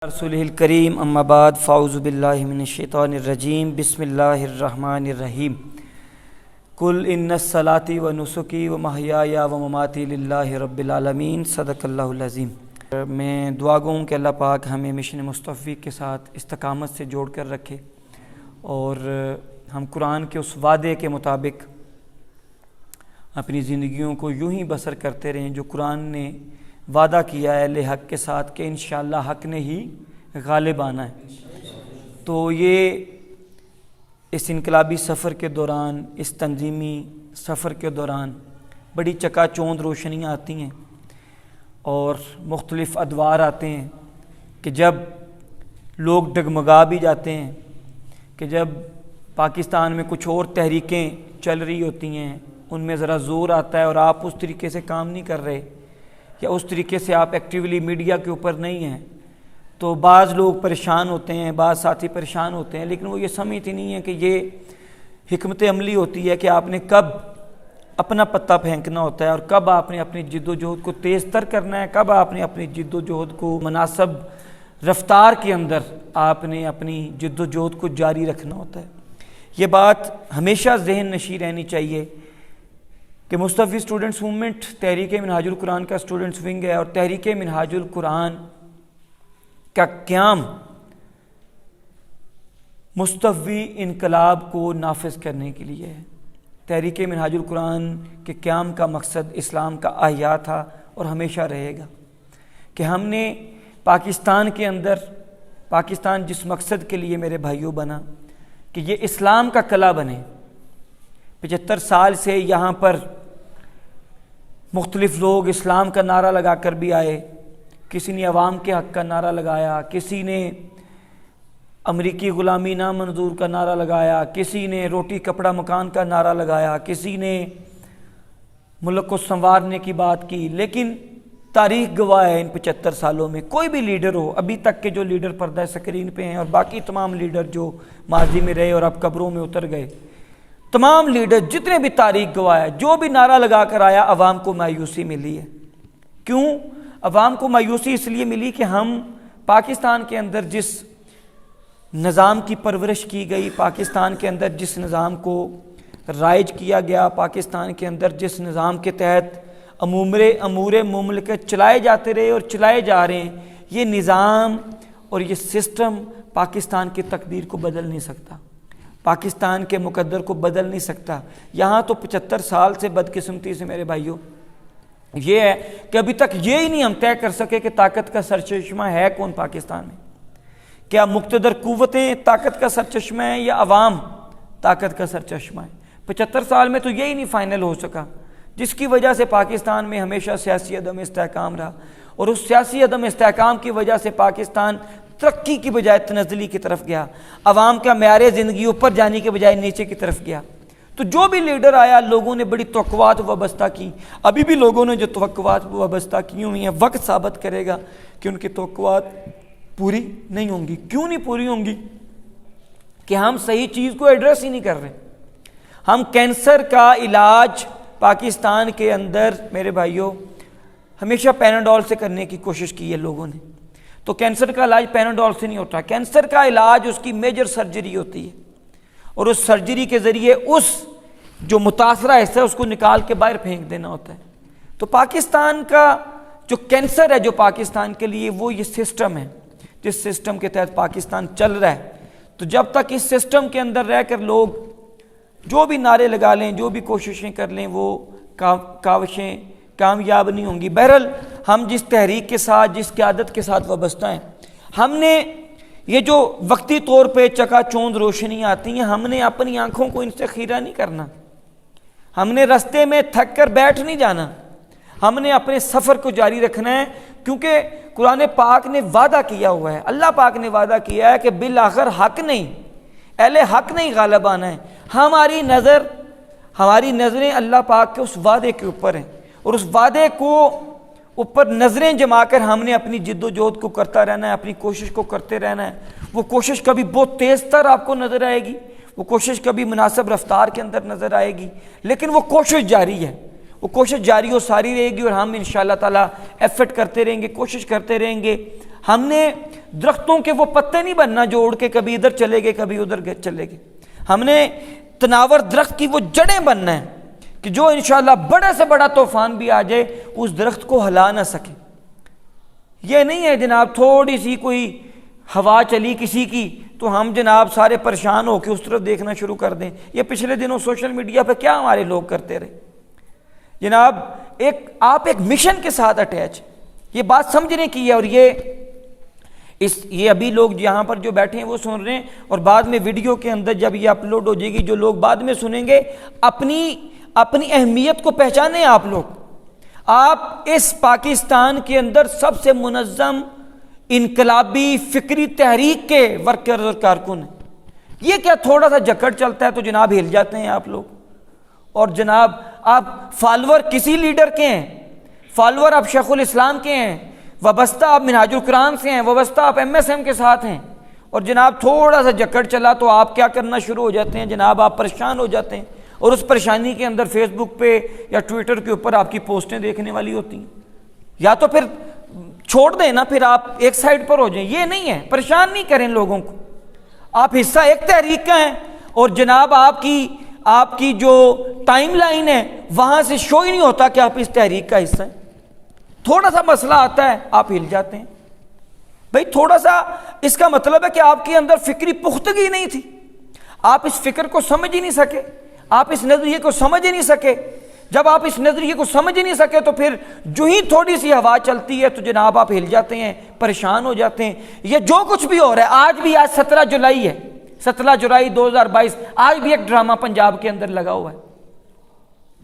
رسولہ الکریم اما بعد فاعوذ باللہ من الشیطان الرجیم بسم اللہ الرحمن الرحیم قل ان الصلاۃ ونسکی ومحیای ومماتی للہ رب العالمین صدق اللہ العظیم۔ میں دعا گو ہوں کہ اللہ پاک ہمیں مشن مصطفی کے ساتھ استقامت سے جوڑ کر رکھے اور ہم قرآن کے اس وعدے کے مطابق اپنی زندگیوں کو یوں ہی بسر کرتے رہیں جو قرآن نے وعدہ کیا ہے اہل حق کے ساتھ کہ انشاءاللہ حق نے ہی غالب آنا ہے۔ تو یہ اس انقلابی سفر کے دوران، اس تنظیمی سفر کے دوران بڑی چکا چوند روشنیاں آتی ہیں اور مختلف ادوار آتے ہیں کہ جب لوگ ڈگمگا بھی جاتے ہیں، کہ جب پاکستان میں کچھ اور تحریکیں چل رہی ہوتی ہیں، ان میں ذرا زور آتا ہے اور آپ اس طریقے سے کام نہیں کر رہے یا اس طریقے سے آپ ایکٹیولی میڈیا کے اوپر نہیں ہیں، تو بعض لوگ پریشان ہوتے ہیں، بعض ساتھی پریشان ہوتے ہیں، لیکن وہ یہ سمجھتے نہیں ہیں کہ یہ حکمت عملی ہوتی ہے کہ آپ نے کب اپنا پتہ پھینکنا ہوتا ہے اور کب آپ نے اپنی جد و جہد کو تیز تر کرنا ہے، کب آپ نے اپنی جد و جہد کو مناسب رفتار کے اندر آپ نے اپنی جد و جہد کو جاری رکھنا ہوتا ہے۔ یہ بات ہمیشہ ذہن نشیں رہنی چاہیے کہ مصطفی اسٹوڈنٹس موومنٹ تحریک منہاج القرآن کا اسٹوڈنٹس ونگ ہے اور تحریک منہاج القرآن کا قیام مصطفی انقلاب کو نافذ کرنے کے لیے ہے۔ تحریک منہاج القرآن کے قیام کا مقصد اسلام کا احیاء تھا اور ہمیشہ رہے گا کہ ہم نے پاکستان کے اندر، پاکستان جس مقصد کے لیے میرے بھائیوں بنا کہ یہ اسلام کا قلعہ بنے۔ 75 سال سے یہاں پر مختلف لوگ اسلام کا نعرہ لگا کر بھی آئے، کسی نے عوام کے حق کا نعرہ لگایا، کسی نے امریکی غلامی نامنظور کا نعرہ لگایا، کسی نے روٹی کپڑا مکان کا نعرہ لگایا، کسی نے ملک کو سنوارنے کی بات کی، لیکن تاریخ گواہ ہے ان 75 سالوں میں کوئی بھی لیڈر ہو، ابھی تک کے جو لیڈر پردہ سکرین پہ ہیں اور باقی تمام لیڈر جو ماضی میں رہے اور اب قبروں میں اتر گئے، تمام لیڈر جتنے بھی تاریخ گواہ ہے، جو بھی نعرہ لگا کر آیا، عوام کو مایوسی ملی ہے۔ کیوں عوام کو مایوسی؟ اس لیے ملی کہ ہم پاکستان کے اندر جس نظام کی پرورش کی گئی، پاکستان کے اندر جس نظام کو رائج کیا گیا، پاکستان کے اندر جس نظام کے تحت امور مملکت چلائے جاتے رہے اور چلائے جا رہے ہیں، یہ نظام اور یہ سسٹم پاکستان کی تقدیر کو بدل نہیں سکتا، پاکستان کے مقدر کو بدل نہیں سکتا۔ یہاں تو 75 سال سے بدقسمتی سے میرے بھائیوں یہ ہے کہ ابھی تک یہ ہی نہیں ہم طے کر سکے کہ طاقت کا سرچشمہ ہے کون پاکستان میں، کیا مقتدر قوتیں طاقت کا سرچشمہ ہیں یا عوام طاقت کا سرچشمہ ہے۔ 75 سال میں تو یہی نہیں فائنل ہو سکا، جس کی وجہ سے پاکستان میں ہمیشہ سیاسی عدم استحکام رہا اور اس سیاسی عدم استحکام کی وجہ سے پاکستان ترقی کی بجائے تنزلی کی طرف گیا، عوام کا معیار زندگی اوپر جانے کے بجائے نیچے کی طرف گیا۔ تو جو بھی لیڈر آیا، لوگوں نے بڑی توقعات وابستہ کی، ابھی بھی لوگوں نے جو توقعات وابستہ کی ہوئی ہیں، وقت ثابت کرے گا کہ ان کی توقعات پوری نہیں ہوں گی۔ کیوں نہیں پوری ہوں گی؟ کہ ہم صحیح چیز کو ایڈریس ہی نہیں کر رہے۔ ہم کینسر کا علاج پاکستان کے اندر میرے بھائیوں ہمیشہ پیناڈول سے کرنے کی کوشش کی ہے لوگوں نے، تو کینسر کا علاج پیناڈول سے نہیں ہوتا، کینسر کا علاج اس کی میجر سرجری ہوتی ہے اور اس سرجری کے ذریعے اس جو متاثرہ حصہ ہے اس کو نکال کے باہر پھینک دینا ہوتا ہے۔ تو پاکستان کا جو کینسر ہے جو پاکستان کے لیے، وہ یہ سسٹم ہے جس سسٹم کے تحت پاکستان چل رہا ہے۔ تو جب تک اس سسٹم کے اندر رہ کر لوگ جو بھی نعرے لگا لیں، جو بھی کوششیں کر لیں، وہ کاوشیں کامیاب نہیں ہوں گی۔ بہرحال ہم جس تحریک کے ساتھ، جس قیادت کے ساتھ وابستہ ہیں، ہم نے یہ جو وقتی طور پہ چکا چوند روشنی آتی ہیں، ہم نے اپنی آنکھوں کو ان سے خیرہ نہیں کرنا، ہم نے رستے میں تھک کر بیٹھ نہیں جانا، ہم نے اپنے سفر کو جاری رکھنا ہے، کیونکہ قرآن پاک نے وعدہ کیا ہوا ہے، اللہ پاک نے وعدہ کیا ہے کہ بالآخر حق نہیں، اہل حق نہیں غالب آنا ہے۔ ہماری نظریں اللہ پاک کے اس وعدے کے اوپر ہیں اور اس وعدے کو اوپر نظریں جما کر ہم نے اپنی جد و جہد کو کرتا رہنا ہے، اپنی کوشش کو کرتے رہنا ہے۔ وہ کوشش کبھی بہت تیز تر آپ کو نظر آئے گی، وہ کوشش کبھی مناسب رفتار کے اندر نظر آئے گی، لیکن وہ کوشش جاری ہے، وہ کوشش جاری و ساری رہے گی اور ہم انشاءاللہ تعالی ایفرٹ کرتے رہیں گے، کوشش کرتے رہیں گے، ہم نے درختوں کے وہ پتے نہیں بننا جو اڑ کے کبھی ادھر چلے گئے کبھی ادھر چلے گئے. ہم نے تناور درخت کی وہ جڑیں بننا ہے کہ جو انشاءاللہ بڑے سے بڑا طوفان بھی آ جائے اس درخت کو ہلا نہ سکے. یہ نہیں ہے جناب تھوڑی سی کوئی ہوا چلی کسی کی تو ہم جناب سارے پریشان ہو کے اس طرف دیکھنا شروع کر دیں. یہ پچھلے دنوں سوشل میڈیا پہ کیا ہمارے لوگ کرتے رہے جناب. آپ ایک مشن کے ساتھ اٹیچ, یہ بات سمجھنے کی ہے. اور یہ ابھی لوگ یہاں پر جو بیٹھے ہیں وہ سن رہے ہیں, اور بعد میں ویڈیو کے اندر جب یہ اپلوڈ ہو جائے گی جو لوگ بعد میں سنیں گے, اپنی اہمیت کو پہچانیں. آپ اس پاکستان کے اندر سب سے منظم انقلابی فکری تحریک کے ورکر اور کارکن ہیں. یہ کیا تھوڑا سا جکڑ چلتا ہے تو جناب ہل جاتے ہیں آپ لوگ. اور جناب آپ فالور کسی لیڈر کے ہیں, فالور آپ شیخ الاسلام کے ہیں, وابستہ آپ منہاج القرآن سے ہیں, وابستہ آپ MSM کے ساتھ ہیں, اور جناب تھوڑا سا جکڑ چلا تو آپ کیا کرنا شروع ہو جاتے ہیں جناب, آپ پریشان ہو جاتے ہیں. اور اس پریشانی کے اندر فیس بک پہ یا ٹویٹر کے اوپر آپ کی پوسٹیں دیکھنے والی ہوتی ہیں. یا تو پھر چھوڑ دیں نا, پھر آپ ایک سائڈ پر ہو جائیں. یہ نہیں ہے, پریشان نہیں کریں لوگوں کو. آپ حصہ ایک تحریک کا ہیں اور جناب آپ کی جو ٹائم لائن ہے وہاں سے شو ہی نہیں ہوتا کہ آپ اس تحریک کا حصہ ہیں. تھوڑا سا مسئلہ آتا ہے آپ ہل جاتے ہیں. بھئی تھوڑا سا اس کا مطلب ہے کہ آپ کے اندر فکری پختگی نہیں تھی, آپ اس فکر کو سمجھ ہی نہیں سکے, آپ اس نظریے کو سمجھ ہی نہیں سکے. جب آپ اس نظریے کو سمجھ ہی نہیں سکے تو پھر جو ہی تھوڑی سی ہوا چلتی ہے تو جناب آپ ہل جاتے ہیں, پریشان ہو جاتے ہیں. یہ جو کچھ بھی ہو رہا ہے, آج 17 جولائی ہے, 17 جولائی 2022, آج بھی ایک ڈرامہ پنجاب کے اندر لگا ہوا ہے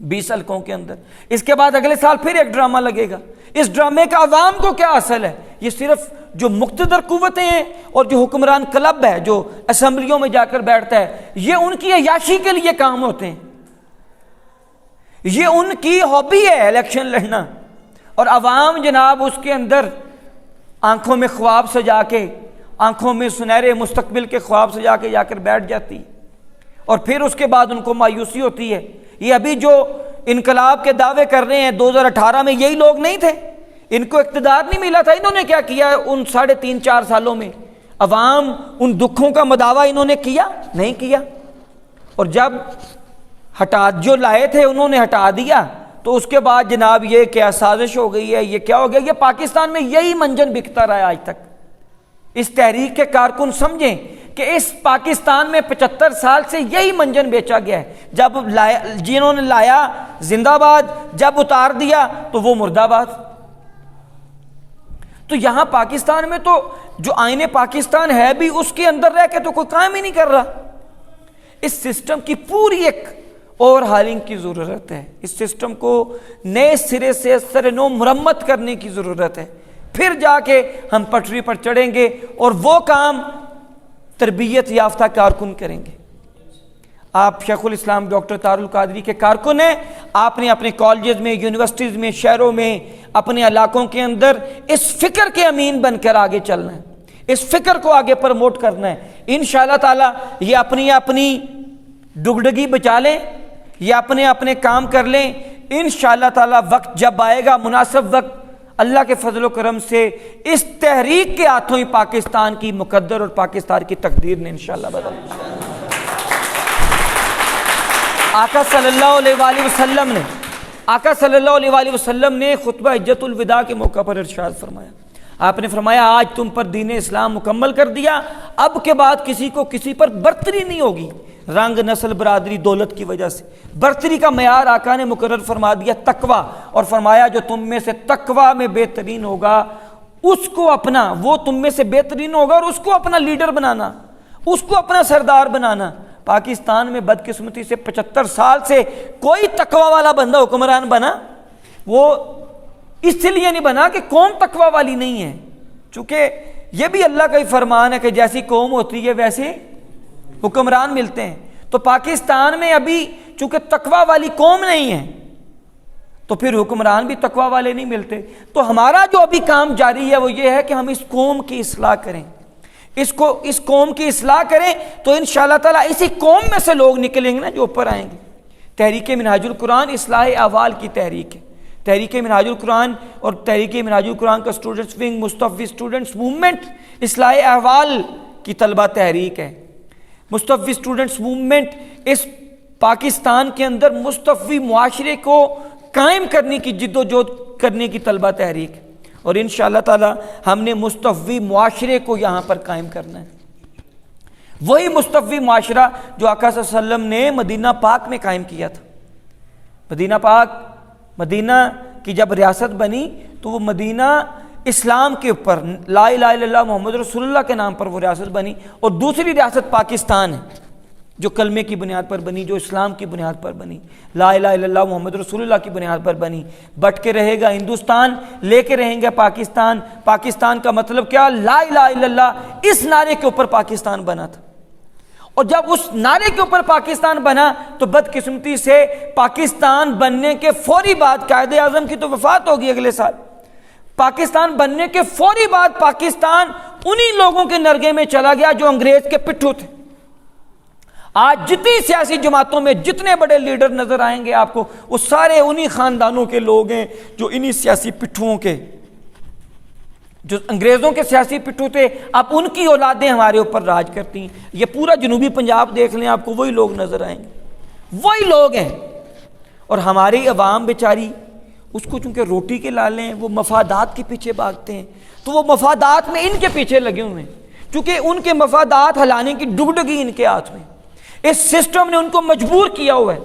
20 حلقوں کے اندر. اس کے بعد اگلے سال پھر ایک ڈرامہ لگے گا. اس ڈرامے کا عوام کو کیا اثر ہے؟ یہ صرف جو مقتدر قوتیں ہیں اور جو حکمران کلب ہے جو اسمبلیوں میں جا کر بیٹھتا ہے, یہ ان کی عیاشی کے لیے کام ہوتے ہیں, یہ ان کی ہابی ہے الیکشن لڑنا. اور عوام جناب اس کے اندر آنکھوں میں خواب سجا کے, آنکھوں میں سنہرے مستقبل کے خواب سجا کے جا کر بیٹھ جاتی, اور پھر اس کے بعد ان کو مایوسی ہوتی ہے. یہ ابھی جو انقلاب کے دعوے کر رہے ہیں 2018 میں یہی لوگ نہیں تھے, ان کو اقتدار نہیں ملا تھا. انہوں نے کیا کیا ان 3.5-4 سالوں میں؟ عوام ان دکھوں کا مداوع انہوں نے کیا نہیں کیا. اور جب جو لائے تھے انہوں نے ہٹا دیا تو اس کے بعد جناب یہ کیا سازش ہو گئی ہے, یہ کیا ہو گیا. یہ پاکستان میں یہی منجن بکتا رہا ہے آج تک. اس تحریک کے کارکن سمجھیں کہ اس پاکستان میں 75 سال سے یہی منجن بیچا گیا ہے. جب جنہوں نے لایا زندہ باد, جب اتار دیا تو وہ مردہ باد. تو یہاں پاکستان میں تو جو آئین پاکستان ہے بھی اس کے اندر رہ کے تو کوئی کام ہی نہیں کر رہا. اس سسٹم کی پوری ایک اور حالنگ کی ضرورت ہے. اس سسٹم کو نئے سرے سے سرنو مرمت کرنے کی ضرورت ہے. پھر جا کے ہم پٹری پر چڑھیں گے اور وہ کام تربیت یافتہ کارکن کریں گے. آپ شیخ الاسلام ڈاکٹر طاہر القادری کے کارکن ہیں. آپ نے اپنے کالجز میں, یونیورسٹیز میں, شہروں میں, اپنے علاقوں کے اندر اس فکر کے امین بن کر آگے چلنا ہے, اس فکر کو آگے پروموٹ کرنا ہے. انشاءاللہ تعالی یہ اپنی ڈگڈگی بچا لیں, یہ اپنے کام کر لیں. انشاءاللہ تعالی وقت جب آئے گا, مناسب وقت, اللہ کے فضل و کرم سے اس تحریک کے ہاتھوں ہی پاکستان کی مقدر اور پاکستان کی تقدیر نے انشاءاللہ بدل. آقا صلی اللہ علیہ وسلم نے خطبہ حجۃ الوداع کے موقع پر ارشاد فرمایا, آپ نے فرمایا آج تم پر دین اسلام مکمل کر دیا, اب کے بعد کسی کو کسی پر برتری نہیں ہوگی, رنگ, نسل, برادری, دولت کی وجہ سے. برتری کا معیار آقا نے مقرر فرما دیا تقویٰ, اور فرمایا جو تم میں سے تقویٰ میں بہترین ہوگا اس کو اپنا, وہ تم میں سے بہترین ہوگا اور اس کو اپنا لیڈر بنانا, اس کو اپنا سردار بنانا. پاکستان میں بدقسمتی سے 75 سال سے کوئی تقویٰ والا بندہ حکمران بنا, وہ اس لیے نہیں بنا کہ قوم تقویٰ والی نہیں ہے, چونکہ یہ بھی اللہ کا ہی فرمان ہے کہ جیسی قوم ہوتی ہے ویسے حکمران ملتے ہیں. تو پاکستان میں ابھی چونکہ تقویٰ والی قوم نہیں ہے تو پھر حکمران بھی تقویٰ والے نہیں ملتے. تو ہمارا جو ابھی کام جاری ہے وہ یہ ہے کہ ہم اس قوم کی اصلاح کریں, اس قوم کی اصلاح کریں, تو انشاءاللہ تعالیٰ اسی قوم میں سے لوگ نکلیں گے نا جو اوپر آئیں گے. تحریک منہاج القرآن اصلاح احوال کی تحریک ہے, تحریک منہاج القرآن اور تحریک منہاج القرآن کا اسٹوڈنٹس ونگ مصطفی اسٹوڈنٹس موومنٹ اصلاح احوال کی طلبہ تحریک ہے. مصطفی اسٹوڈنٹس موومنٹ اس پاکستان کے اندر مصطفی معاشرے کو قائم کرنے کی جد و جہد کرنے کی طلبہ تحریک ہے، اور انشاءاللہ تعالی ہم نے مصطفی معاشرے کو یہاں پر قائم کرنا ہے. وہی مصطفی معاشرہ جو آقا صلی اللہ علیہ وسلم نے مدینہ پاک میں قائم کیا تھا. مدینہ پاک، مدینہ کی جب ریاست بنی تو وہ مدینہ اسلام کے اوپر لا الہ الا اللہ محمد رسول اللہ کے نام پر وہ ریاست بنی، اور دوسری ریاست پاکستان ہے جو کلمے کی بنیاد پر بنی، جو اسلام کی بنیاد پر بنی، لا الہ الا اللہ محمد رسول اللہ کی بنیاد پر بنی. بٹ کے رہے گا ہندوستان، لے کے رہیں گے پاکستان. پاکستان کا مطلب کیا؟ لا الہ الا اللہ. اس نعرے کے اوپر پاکستان بنا تھا، اور جب اس نعرے کے اوپر پاکستان بنا تو بدقسمتی سے پاکستان بننے کے فوری بعد قائد اعظم کی تو وفات ہوگی اگلے سال. پاکستان بننے کے فوری بعد پاکستان انہی لوگوں کے نرگے میں چلا گیا جو انگریز کے پٹھو تھے. آج جتنی سیاسی جماعتوں میں جتنے بڑے لیڈر نظر آئیں گے آپ کو، وہ سارے انہی خاندانوں کے لوگ ہیں جو انہی سیاسی پٹھوؤں کے، جو انگریزوں کے سیاسی پٹھو تھے. اب ان کی اولادیں ہمارے اوپر راج کرتی ہیں. یہ پورا جنوبی پنجاب دیکھ لیں، آپ کو وہی لوگ نظر آئیں گے، وہی لوگ ہیں. اور ہماری عوام بیچاری اس کو چونکہ روٹی کے لالے ہیں، وہ مفادات کے پیچھے بھاگتے ہیں، تو وہ مفادات میں ان کے پیچھے لگے ہوئے ہیں، چونکہ ان کے مفادات ہلانے کی ڈگڈگی ان کے ہاتھ میں. اس سسٹم نے ان کو مجبور کیا ہوا ہے،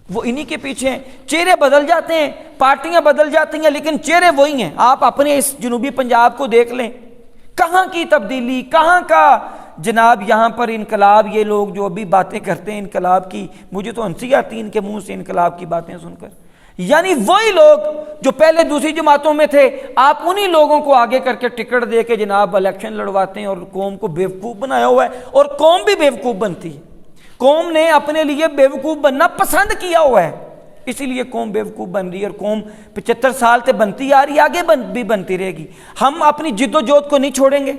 وہ انہی کے پیچھے ہیں. چہرے بدل جاتے ہیں، پارٹیاں بدل جاتی ہیں، لیکن چہرے وہی ہیں. آپ اپنے اس جنوبی پنجاب کو دیکھ لیں، کہاں کی تبدیلی، کہاں کا جناب یہاں پر انقلاب. یہ لوگ جو ابھی باتیں کرتے ہیں انقلاب کی، مجھے تو ہنسی آتی ہے ان کے منہ سے انقلاب کی باتیں سن کر. یعنی وہی لوگ جو پہلے دوسری جماعتوں میں تھے، آپ انہی لوگوں کو آگے کر کے ٹکٹ دے کے جناب الیکشن لڑواتے ہیں، اور قوم کو بیوقوف بنایا ہوا ہے. اور قوم بھی بیوقوف بنتی ہے. قوم نے اپنے لیے بیوقوف بننا پسند کیا ہوا ہے، اسی لیے قوم بیوقوف بن رہی ہے. اور قوم 75 سال سے بنتی آ رہی ہے، آگے بھی بنتی رہے گی. ہم اپنی جد و جہد کو نہیں چھوڑیں گے،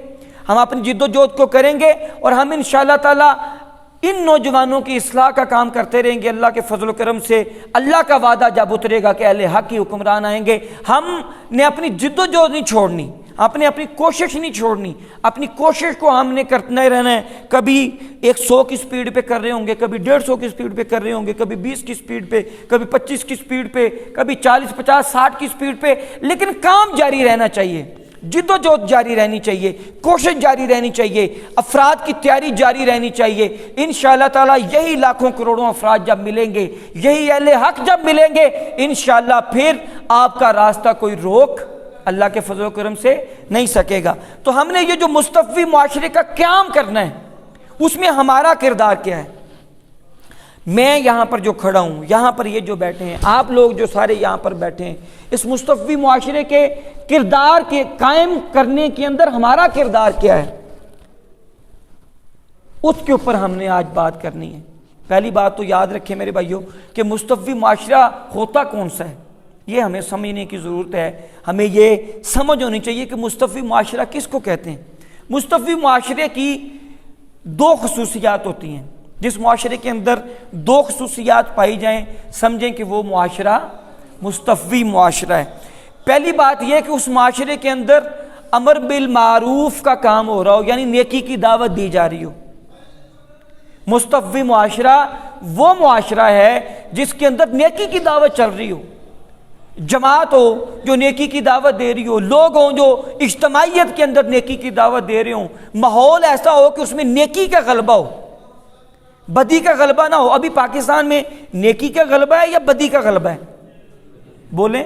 ہم اپنی جد و جہد کو کریں گے، اور ہم انشاءاللہ تعالی ان نوجوانوں کی اصلاح کا کام کرتے رہیں گے. اللہ کے فضل و کرم سے اللہ کا وعدہ جب اترے گا کہ اہل حق کی حکمران آئیں گے، ہم نے اپنی جد و جہد نہیں چھوڑنی، اپنی کوشش نہیں چھوڑنی. اپنی کوشش کو ہم نے کرتے رہنا ہے. کبھی 100 کی سپیڈ پہ کر رہے ہوں گے، کبھی 150 کی سپیڈ پہ کر رہے ہوں گے، کبھی 20 کی سپیڈ پہ، کبھی 25 کی سپیڈ پہ، کبھی 40 50 60 کی سپیڈ پہ. لیکن کام جاری رہنا چاہیے، جد و جہد جاری رہنی چاہیے، کوشش جاری رہنی چاہیے، افراد کی تیاری جاری رہنی چاہیے. انشاءاللہ تعالی یہی لاکھوں کروڑوں افراد جب ملیں گے، یہی اہل حق جب ملیں گے، انشاءاللہ پھر آپ کا راستہ کوئی روک اللہ کے فضل و کرم سے نہیں سکے گا. تو ہم نے یہ جو مصطفی معاشرے کا قیام کرنا ہے، اس میں ہمارا کردار کیا ہے؟ میں یہاں پر جو کھڑا ہوں، یہاں پر یہ جو بیٹھے ہیں، آپ لوگ جو سارے یہاں پر بیٹھے ہیں، اس مصطفی معاشرے کے کردار کے قائم کرنے کے اندر ہمارا کردار کیا ہے، اس کے اوپر ہم نے آج بات کرنی ہے. پہلی بات تو یاد رکھیں میرے بھائیوں کہ مصطفی معاشرہ ہوتا کون سا ہے، یہ ہمیں سمجھنے کی ضرورت ہے. ہمیں یہ سمجھ ہونی چاہیے کہ مصطفی معاشرہ کس کو کہتے ہیں. مصطفی معاشرے کی 2 خصوصیات ہوتی ہیں. جس معاشرے کے اندر 2 خصوصیات پائی جائیں، سمجھیں کہ وہ معاشرہ مصطفی معاشرہ ہے. پہلی بات یہ کہ اس معاشرے کے اندر امر بالمعروف کا کام ہو رہا ہو، یعنی نیکی کی دعوت دی جا رہی ہو. مصطفی معاشرہ وہ معاشرہ ہے جس کے اندر نیکی کی دعوت چل رہی ہو، جماعت ہو جو نیکی کی دعوت دے رہی ہو، لوگ ہوں جو اجتماعیت کے اندر نیکی کی دعوت دے رہے ہوں. ماحول ایسا ہو کہ اس میں نیکی کا غلبہ ہو، بدی کا غلبہ نہ ہو. ابھی پاکستان میں نیکی کا غلبہ ہے یا بدی کا غلبہ ہے؟ بولیں.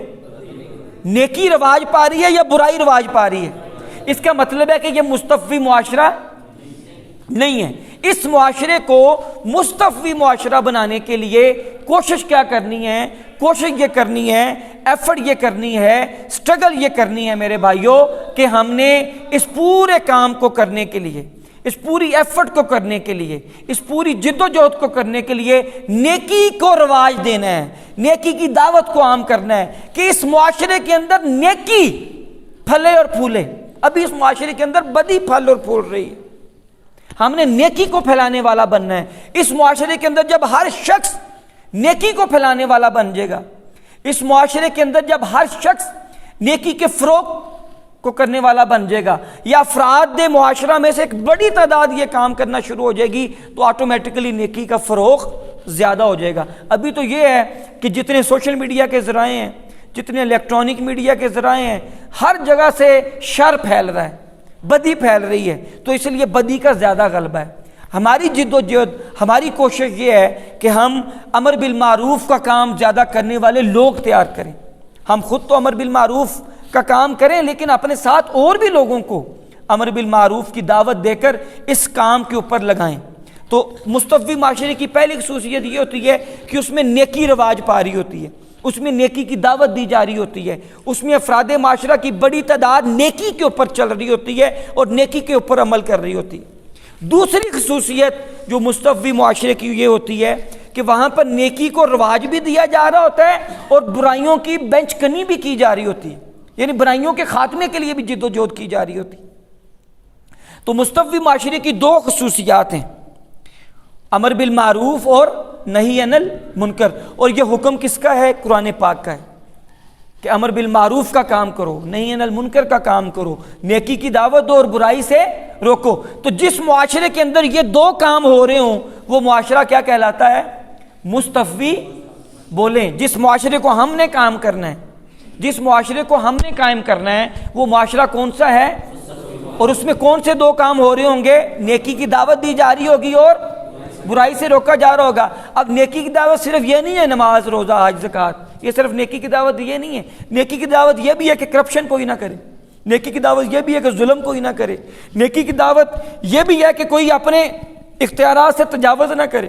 نیکی رواج پا رہی ہے یا برائی رواج پا رہی ہے؟ اس کا مطلب ہے کہ یہ مصطفی معاشرہ نہیں ہے. اس معاشرے کو مصطفی معاشرہ بنانے کے لیے کوشش کیا کرنی ہے؟ کوشش یہ کرنی ہے، ایفرٹ یہ کرنی ہے، سٹرگل یہ کرنی ہے میرے بھائیوں کہ ہم نے اس پورے کام کو کرنے کے لیے، اس پوری ایفرٹ کو کرنے کے لیے، اس پوری جد و جہد کو کرنے کے لیے نیکی کو رواج دینا ہے، نیکی کی دعوت کو عام کرنا ہے کہ اس معاشرے کے اندر نیکی پھلے اور پھولے. ابھی اس معاشرے کے اندر بدی پھل اور پھول رہی ہے. ہم نے نیکی کو پھیلانے والا بننا ہے. اس معاشرے کے اندر جب ہر شخص نیکی کو پھیلانے والا بن جائے گا، اس معاشرے کے اندر جب ہر شخص نیکی کے فروغ کو کرنے والا بن جائے گا، یا افراد معاشرہ میں سے ایک بڑی تعداد یہ کام کرنا شروع ہو جائے گی، تو آٹومیٹکلی نیکی کا فروغ زیادہ ہو جائے گا۔ ابھی تو یہ ہے کہ جتنے سوشل میڈیا کے ذرائع ہیں، جتنے الیکٹرانک میڈیا کے ذرائع ہیں، ہر جگہ سے شر پھیل رہا ہے، بدی پھیل رہی ہے، تو اس لیے بدی کا زیادہ غلبہ ہے۔ ہماری جد و جہد، ہماری کوشش یہ ہے کہ ہم امر بالمعروف کا کام زیادہ کرنے والے لوگ تیار کریں۔ ہم خود تو امر بالمعروف کا کام کریں، لیکن اپنے ساتھ اور بھی لوگوں کو امر بالمعروف کی دعوت دے کر اس کام کے اوپر لگائیں۔ تو مستوی معاشرے کی پہلی خصوصیت یہ ہوتی ہے کہ اس میں نیکی رواج پا رہی ہوتی ہے، اس میں نیکی کی دعوت دی جا رہی ہوتی ہے، اس میں افراد معاشرہ کی بڑی تعداد نیکی کے اوپر چل رہی ہوتی ہے اور نیکی کے اوپر عمل کر رہی ہوتی ہے۔ دوسری خصوصیت جو مستوی معاشرے کی یہ ہوتی ہے کہ وہاں پر نیکی کو رواج بھی دیا جا رہا ہوتا ہے اور برائیوں کی بینچ کنی بھی کی جا رہی ہوتی ہے، یعنی برائیوں کے خاتمے کے لیے بھی جد و جہد کی جا رہی ہوتی ہے۔ تو مستوی معاشرے کی دو خصوصیات ہیں، امر بالمعروف اور نہی عن المنکر، اور یہ حکم کس کا ہے؟ قرآن پاک کا ہے کہ امر بالمعروف کا کام کرو، نہی عن المنکر کا کام کرو، نیکی کی دعوت دو اور برائی سے روکو۔ تو جس معاشرے کے اندر یہ دو کام ہو رہے ہوں وہ معاشرہ کیا کہلاتا ہے؟ مستوی۔ بولیں، جس معاشرے کو ہم نے کام کرنا ہے، جس معاشرے کو ہم نے قائم کرنا ہے، وہ معاشرہ کون سا ہے؟ اور اس میں کون سے دو کام ہو رہے ہوں گے؟ نیکی کی دعوت دی جا رہی ہوگی اور برائی سے روکا جا رہا ہوگا۔ اب نیکی کی دعوت صرف یہ نہیں ہے نماز، روزہ، حج، زکوٰۃ، یہ صرف نیکی کی دعوت یہ نہیں ہے۔ نیکی کی دعوت یہ بھی ہے کہ کرپشن کوئی نہ کرے، نیکی کی دعوت یہ بھی ہے کہ ظلم کوئی نہ کرے، نیکی کی دعوت یہ بھی ہے کہ کوئی اپنے اختیارات سے تجاوز نہ کرے،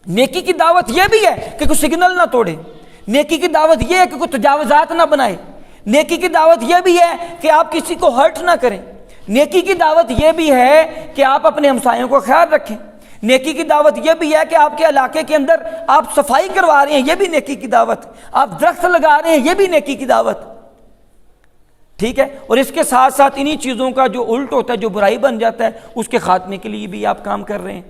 نیکی کی دعوت یہ بھی ہے کہ کوئی سگنل نہ توڑے، نیکی کی دعوت یہ ہے کہ کوئی تجاوزات نہ بنائے، نیکی کی دعوت یہ بھی ہے کہ آپ کسی کو ہرٹ نہ کریں، نیکی کی دعوت یہ بھی ہے کہ آپ اپنے ہمسایوں کو خیال رکھیں، نیکی کی دعوت یہ بھی ہے کہ آپ کے علاقے کے اندر آپ صفائی کروا رہے ہیں، یہ بھی نیکی کی دعوت، آپ درخت لگا رہے ہیں، یہ بھی نیکی کی دعوت، ٹھیک ہے۔ اور اس کے ساتھ ساتھ انہی چیزوں کا جو الٹ ہوتا ہے، جو برائی بن جاتا ہے، اس کے خاتمے کے لیے بھی آپ کام کر رہے ہیں،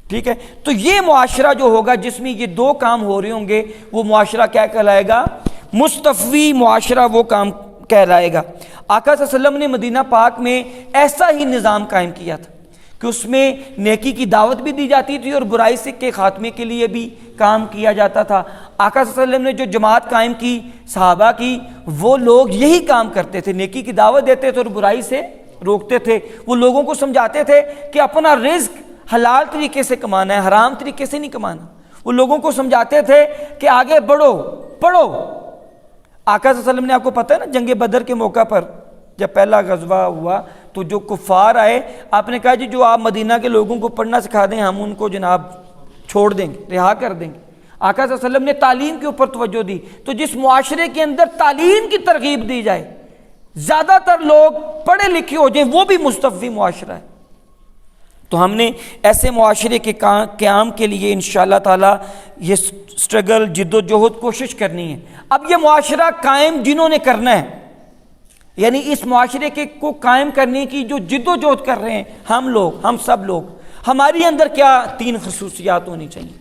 ٹھیک ہے۔ تو یہ معاشرہ جو ہوگا جس میں یہ دو کام ہو رہے ہوں گے، وہ معاشرہ کیا کہلائے گا؟ مستوی معاشرہ وہ کام کہلائے گا۔ آقا صلی اللہ علیہ وسلم نے مدینہ پاک میں ایسا ہی نظام قائم کیا تھا کہ اس میں نیکی کی دعوت بھی دی جاتی تھی اور برائی سے کے خاتمے کے لیے بھی کام کیا جاتا تھا۔ آقا صلی اللہ علیہ وسلم نے جو جماعت قائم کی صحابہ کی، وہ لوگ یہی کام کرتے تھے، نیکی کی دعوت دیتے تھے اور برائی سے روکتے تھے۔ وہ لوگوں کو سمجھاتے تھے کہ اپنا رزق حلال طریقے سے کمانا ہے، حرام طریقے سے نہیں کمانا۔ وہ لوگوں کو سمجھاتے تھے کہ آگے بڑھو، پڑھو۔ آقا صلی اللہ علیہ وسلم نے، آپ کو پتہ ہے نا، جنگ بدر کے موقع پر جب پہلا غزوہ ہوا تو جو کفار آئے، آپ نے کہا جی جو آپ مدینہ کے لوگوں کو پڑھنا سکھا دیں، ہم ان کو جناب چھوڑ دیں گے، رہا کر دیں گے۔ آقا صلی اللہ علیہ وسلم نے تعلیم کے اوپر توجہ دی۔ تو جس معاشرے کے اندر تعلیم کی ترغیب دی جائے، زیادہ تر لوگ پڑھے لکھے ہو جائیں، وہ بھی مستوی معاشرہ ہے۔ تو ہم نے ایسے معاشرے کے قیام کے لیے انشاءاللہ تعالی یہ سٹرگل، جد و جہد کوشش کرنی ہے۔ اب یہ معاشرہ قائم جنہوں نے کرنا ہے، یعنی اس معاشرے کے کو قائم کرنے کی جو جد و جہد کر رہے ہیں ہم لوگ، ہم سب لوگ، ہماری اندر کیا تین خصوصیات ہونی چاہیے۔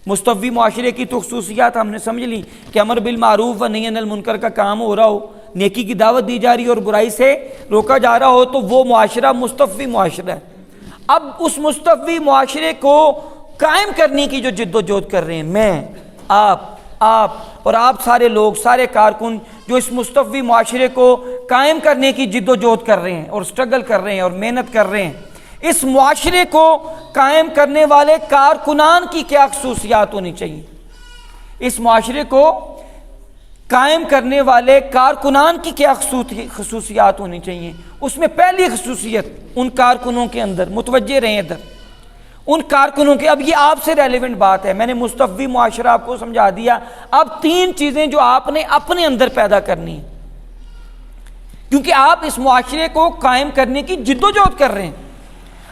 مستوی معاشرے کی تو خصوصیات ہم نے سمجھ لی کہ امر بالمعروف و نہی عن المنکر کا کام ہو رہا ہو، نیکی کی دعوت دی جا رہی ہے اور برائی سے روکا جا رہا ہو، تو وہ معاشرہ مستوی معاشرہ ہے۔ اب اس مستوی معاشرے کو قائم کرنے کی جو جد و جہد کر رہے ہیں، میں، آپ اور آپ سارے لوگ، سارے کارکن جو اس مستوی معاشرے کو قائم کرنے کی جد و جہد کر رہے ہیں اور سٹرگل کر رہے ہیں اور محنت کر رہے ہیں، اس معاشرے کو قائم کرنے والے کارکنان کی کیا خصوصیات ہونی چاہیے؟ اس معاشرے کو قائم کرنے والے کارکنان کی کیا خصوصیات ہونی چاہیے؟ اس میں پہلی خصوصیت ان کارکنوں کے اندر، متوجہ رہیں ادھر، ان کارکنوں کے، اب یہ آپ سے ریلیونٹ بات ہے، میں نے مستوی معاشرہ آپ کو سمجھا دیا، اب تین چیزیں جو آپ نے اپنے اندر پیدا کرنی ہیں، کیونکہ آپ اس معاشرے کو قائم کرنے کی جد و جہد کر رہے ہیں۔